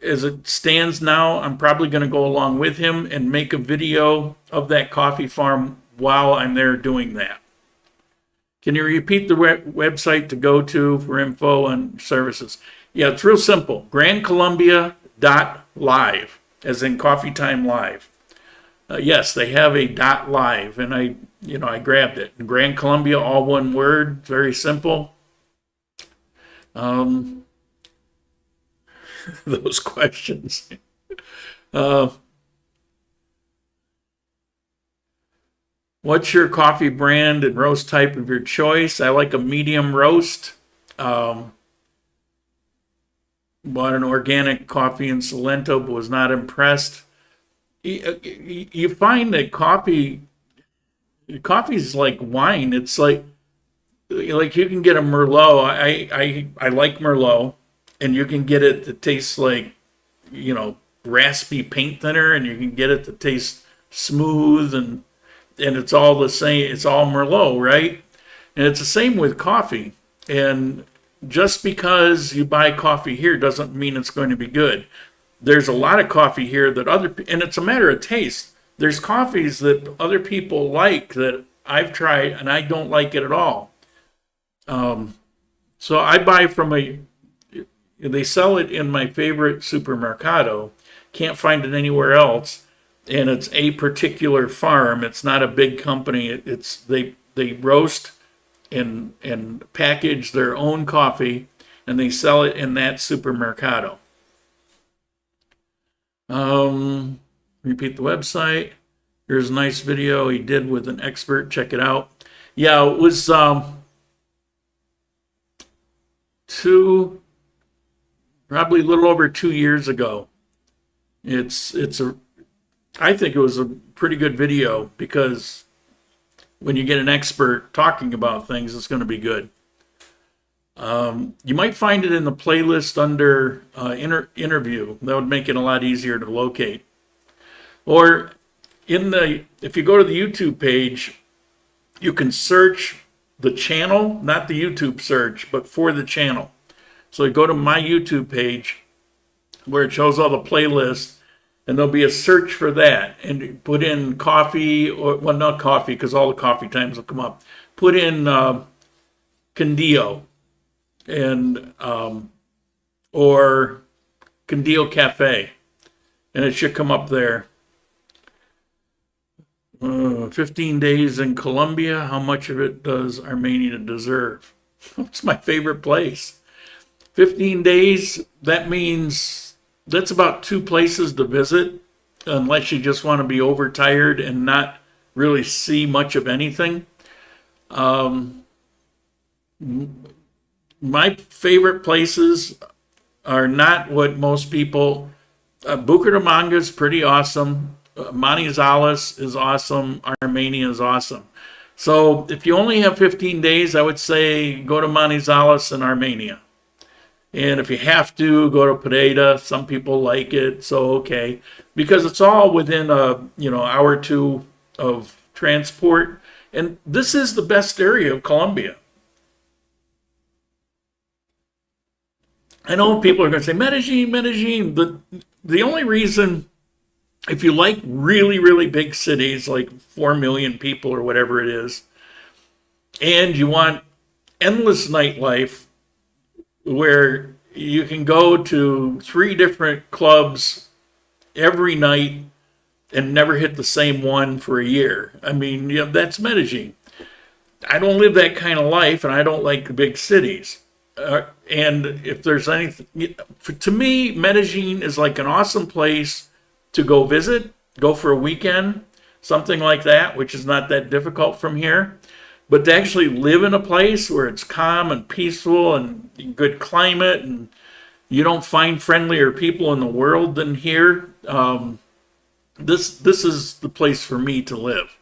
as it stands now, I'm probably going to go along with him and make a video of that coffee farm while I'm there doing that. Can you repeat the website to go to for info and services? Yeah, it's real simple. GrandColumbia.live, as in Coffee Time Live. Yes, they have a .live, and I grabbed it. Grand Columbia, all one word, very simple. Those questions. What's your coffee brand and roast type of your choice? I like a medium roast. Bought an organic coffee in Salento, but was not impressed. You find that coffee is like wine. It's like you can get a Merlot. I like Merlot, and you can get it that tastes like, raspy paint thinner, and you can get it that tastes smooth, and it's all the same. It's all Merlot, right? And it's the same with coffee. And just because you buy coffee here doesn't mean it's going to be good. There's a lot of coffee here that and it's a matter of taste. There's coffees that other people like that I've tried and I don't like it at all. So I buy from they sell it in my favorite supermercado. Can't find it anywhere else. And it's a particular farm. It's not a big company. They roast and package their own coffee, and they sell it in that supermercado. Repeat the website. Here's a nice video he did with an expert. Check it out. Yeah, it was probably a little over 2 years ago. I think it was a pretty good video, because when you get an expert talking about things, it's going to be good. You might find it in the playlist under interview. That would make it a lot easier to locate. Or if you go to the YouTube page, you can search the channel, not the YouTube search, but for the channel. So you go to my YouTube page where it shows all the playlists, and there'll be a search for that, and you put in coffee, not coffee, because all the coffee times will come up. Put in Condillo and or Condillo Cafe, and it should come up there. 15 days in Colombia. How much of it does Armenia deserve? It's my favorite place. 15 days, that means that's about 2 places to visit, unless you just want to be overtired and not really see much of anything. My favorite places are not what most people. Bucaramanga is pretty awesome. Manizales is awesome. Armenia is awesome. So if you only have 15 days, I would say go to Manizales and Armenia. And if you have to, go to Pereira. Some people like it, so okay. Because it's all within a hour or two of transport. And this is the best area of Colombia. I know people are going to say, Medellin. The only reason, if you like really, really big cities, like 4 million people or whatever it is, and you want endless nightlife, where you can go to 3 different clubs every night and never hit the same one for a year. I mean, that's Medellin. I don't live that kind of life, and I don't like big cities. And if there's anything, to me, Medellin is like an awesome place to go visit, go for a weekend, something like that, which is not that difficult from here. But to actually live in a place where it's calm and peaceful and good climate, and you don't find friendlier people in the world than here, this is the place for me to live.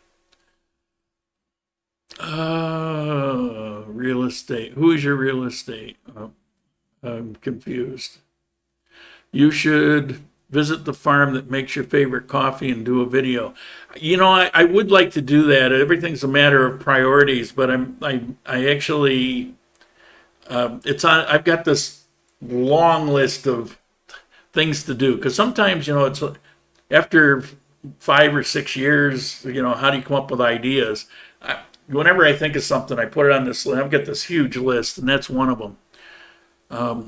Real estate. Who is your real estate? I'm confused. You should visit the farm that makes your favorite coffee and do a video. You know, I would like to do that. Everything's a matter of priorities, but I actually, I've got this long list of things to do. Because sometimes, you know, it's after 5 or 6 years, you know, how do you come up with ideas? Whenever I think of something, I put it on this list. I've got this huge list, and that's one of them.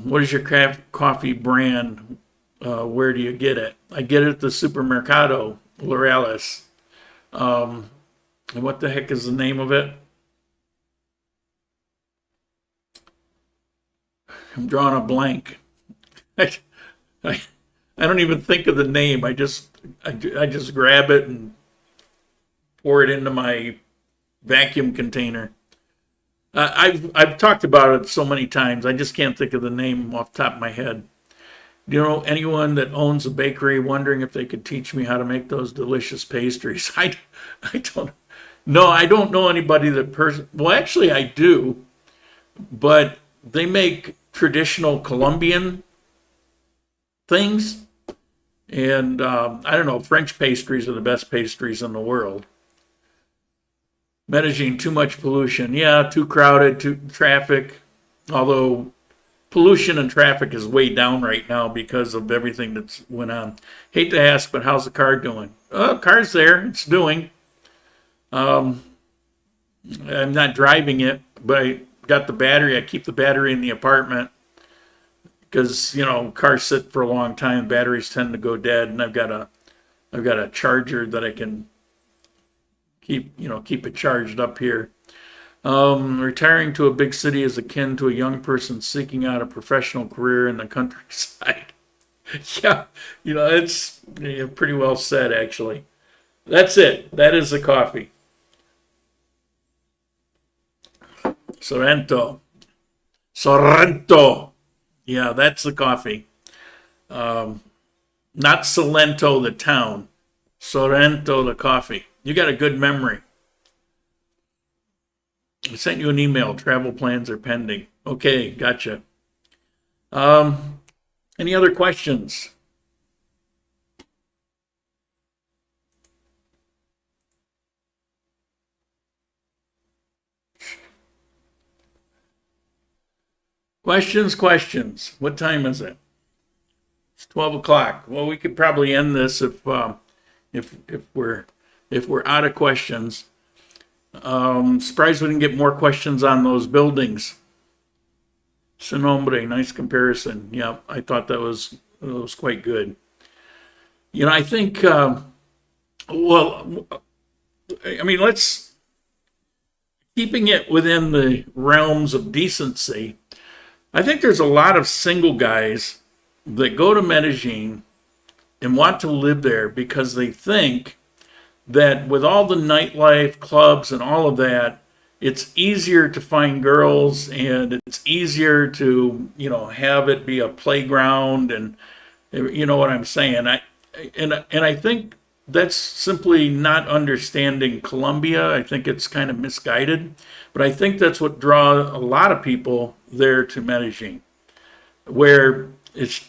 What is your craft coffee brand? Where do you get it? I get it at the Supermercado Laureles. And what the heck is the name of it? I'm drawing a blank. I don't even think of the name. I just grab it and pour it into my vacuum container. I've talked about it so many times. I just can't think of the name off the top of my head. Do you know anyone that owns a bakery wondering if they could teach me how to make those delicious pastries? I don't. No, I don't know anybody that well, actually, I do, but they make traditional Colombian things, and I don't know. French pastries are the best pastries in the world. Medellin, too much pollution. Yeah, too crowded, too traffic. Although pollution and traffic is way down right now because of everything that's went on. Hate to ask, but how's the car doing? Oh, car's there. It's doing. I'm not driving it, but I got the battery. I keep the battery in the apartment because, you know, cars sit for a long time. Batteries tend to go dead, and I've got a charger that I can keep it charged up here. Retiring to a big city is akin to a young person seeking out a professional career in the countryside. Yeah, you know, it's pretty well said, actually. That's it. That is the coffee. Sorrento. Yeah, that's the coffee. Not Salento, the town. Sorrento, the coffee. You got a good memory. I sent you an email. Travel plans are pending. Okay, gotcha. Any other questions? Questions. What time is it? It's 12 o'clock. Well, we could probably end this if we're out of questions. Surprised we didn't get more questions on those buildings. Sin hombre, nice comparison. Yeah, I thought that was quite good. You know, I think, let's, keeping it within the realms of decency, I think there's a lot of single guys that go to Medellin and want to live there because they think that with all the nightlife, clubs, and all of that, it's easier to find girls and it's easier to, you know, have it be a playground, and you know what I'm saying. I think that's simply not understanding Colombia. I think it's kind of misguided, but I think that's what draws a lot of people there to Medellin, where it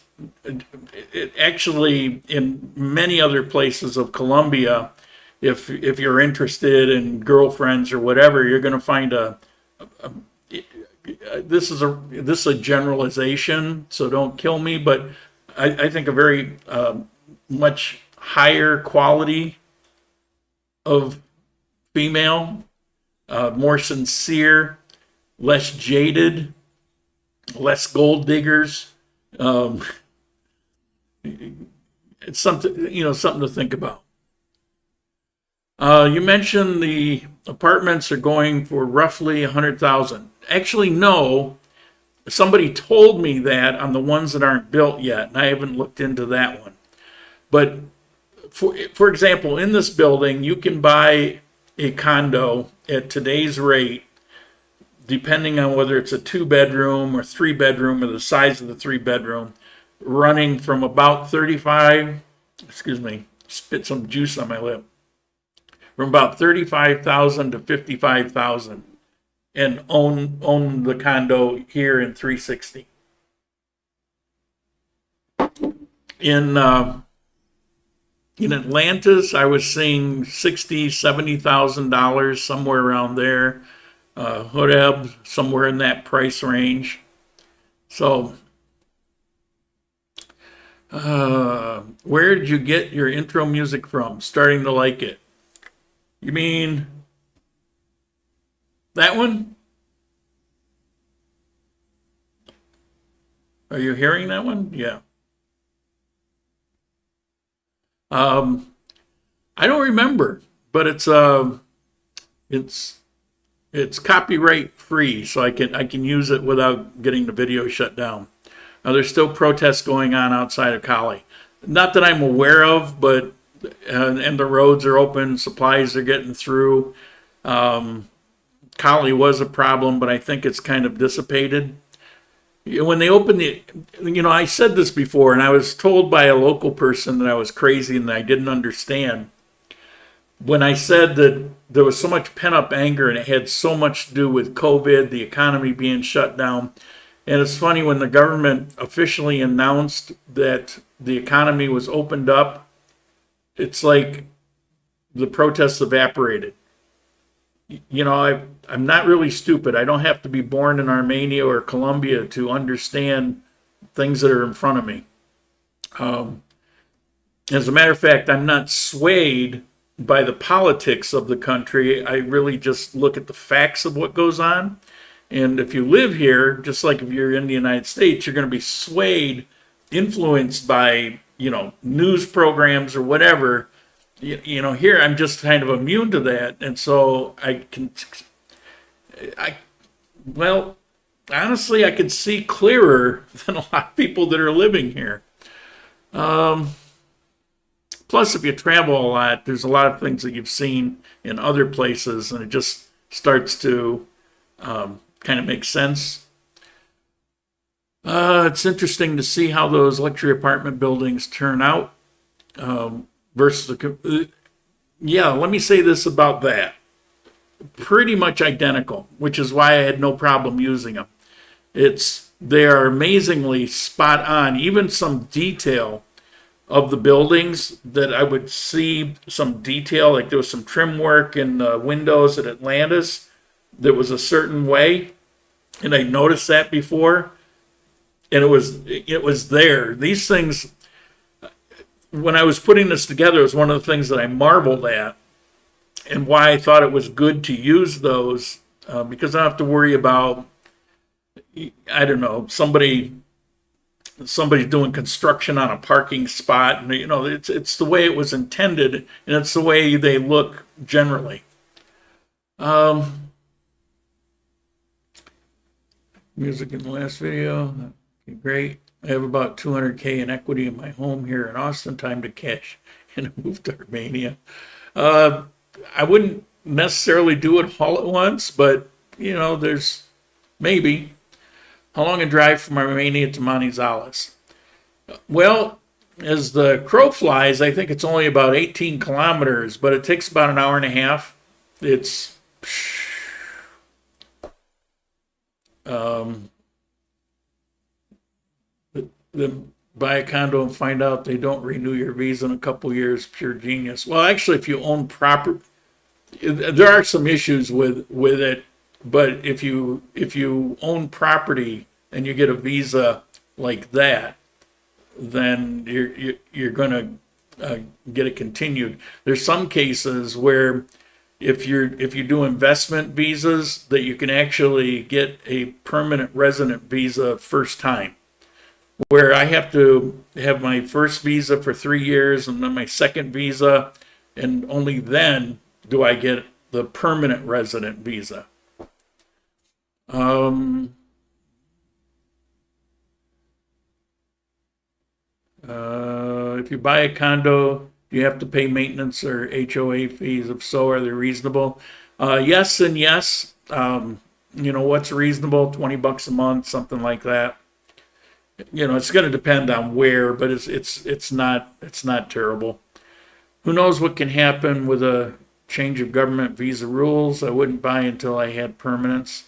actually in many other places of Colombia, if you're interested in girlfriends or whatever, you're going to find this is a generalization, so don't kill me, but I think a very much higher quality of female, more sincere, less jaded, less gold diggers. It's something to think about. You mentioned the apartments are going for roughly 100,000. Actually, no. Somebody told me that on the ones that aren't built yet, and I haven't looked into that one. But for example, in this building, you can buy a condo at today's rate, depending on whether it's a 2-bedroom or 3-bedroom or the size of the 3-bedroom, running from about 35. Excuse me, spit some juice on my lip. From about 35,000 to 55,000, and own the condo here in 360. in Atlantis, I was seeing $60,000-$70,000, somewhere around there. Horeb, somewhere in that price range. So, where did you get your intro music from? Starting to like it. You mean that one? Are you hearing that one? Yeah. I don't remember, but it's copyright free, so I can use it without getting the video shut down. There's still protests going on outside of Cali. Not that I'm aware of, but and the roads are open, supplies are getting through. Cali was a problem, but I think it's kind of dissipated. When they opened I said this before, and I was told by a local person that I was crazy and that I didn't understand. When I said that there was so much pent-up anger and it had so much to do with COVID, the economy being shut down. And it's funny, when the government officially announced that the economy was opened up, it's like the protests evaporated. I'm not really stupid. I don't have to be born in Armenia or Colombia to understand things that are in front of me. As a matter of fact, I'm not swayed by the politics of the country. I really just look at the facts of what goes on. And if you live here, just like if you're in the United States, you're going to be swayed, influenced by, news programs or whatever. Here I'm just kind of immune to that. And so honestly, I can see clearer than a lot of people that are living here. Plus, if you travel a lot, there's a lot of things that you've seen in other places, and it just starts to kind of make sense. It's interesting to see how those luxury apartment buildings turn out versus let me say this about that. Pretty much identical, which is why I had no problem using them. They are amazingly spot on. Even some detail of the buildings that I would see some detail, like there was some trim work in the windows at Atlantis that was a certain way, and I noticed that before, and it was there. These things, when I was putting this together, it was one of the things that I marveled at, and why I thought it was good to use those, because I don't have to worry about, I don't know, somebody's doing construction on a parking spot, and it's the way it was intended, and it's the way they look generally. Music in the last video, okay, great. I have about 200K in equity in my home here in Austin. Time to cash and move to Armenia. I wouldn't necessarily do it all at once, but there's maybe. How long a drive from Armenia to Manizales? Well, as the crow flies, I think it's only about 18 kilometers, but it takes about an hour and a half. It's buy a condo and find out they don't renew your visa in a couple years. Pure genius. Well, actually, if you own property, there are some issues with it. But if you own property and you get a visa like that, then you're going to get it continued. There's some cases where if you do investment visas, that you can actually get a permanent resident visa first time. Where I have to have my first visa for 3 years and then my second visa, and only then do I get the permanent resident visa. If you buy a condo, you have to pay maintenance or HOA fees. If so, are they reasonable? Yes and yes. What's reasonable? $20 a month, something like that. It's going to depend on where, but it's not terrible. Who knows what can happen with a change of government visa rules? I wouldn't buy until I had permanence.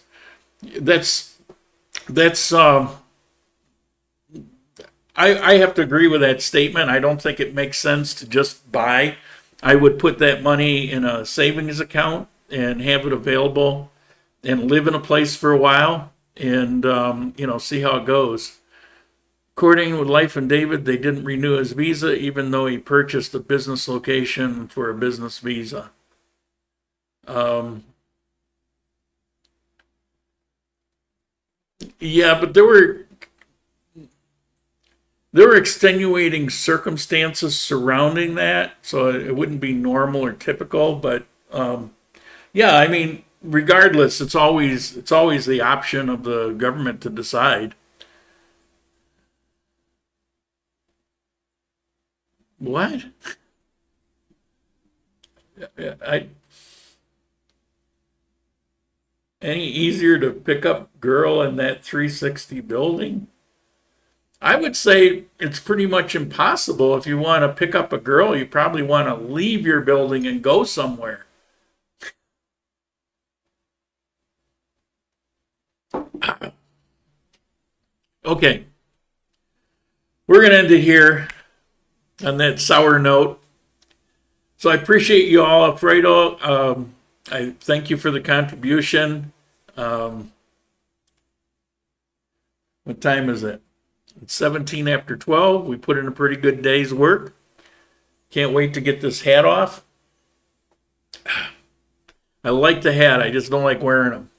I have to agree with that statement. I don't think it makes sense to just buy. I would put that money in a savings account and have it available and live in a place for a while and, see how it goes. According with Life and David, they didn't renew his visa even though he purchased a business location for a business visa. Yeah, but there were extenuating circumstances surrounding that, so it wouldn't be normal or typical. But yeah, I mean, regardless, it's always the option of the government to decide. What? Any easier to pick up girl in that 360 building? I would say it's pretty much impossible. If you want to pick up a girl, you probably want to leave your building and go somewhere. Okay. We're going to end it here on that sour note. So I appreciate you all, Alfredo. I thank you for the contribution. What time is it? It's 17 after 12. We put in a pretty good day's work. Can't wait to get this hat off. I like the hat. I just don't like wearing them.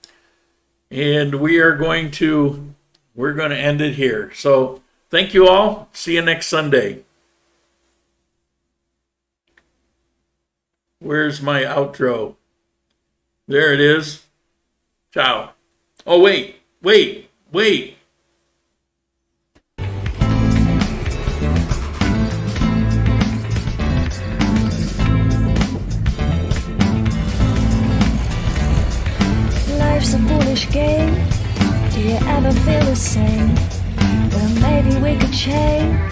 And we're going to end it here. So thank you all. See you next Sunday. Where's my outro? There it is. Ciao. Oh, wait. Life's a foolish game. Do you ever feel the same? Well, maybe we could change.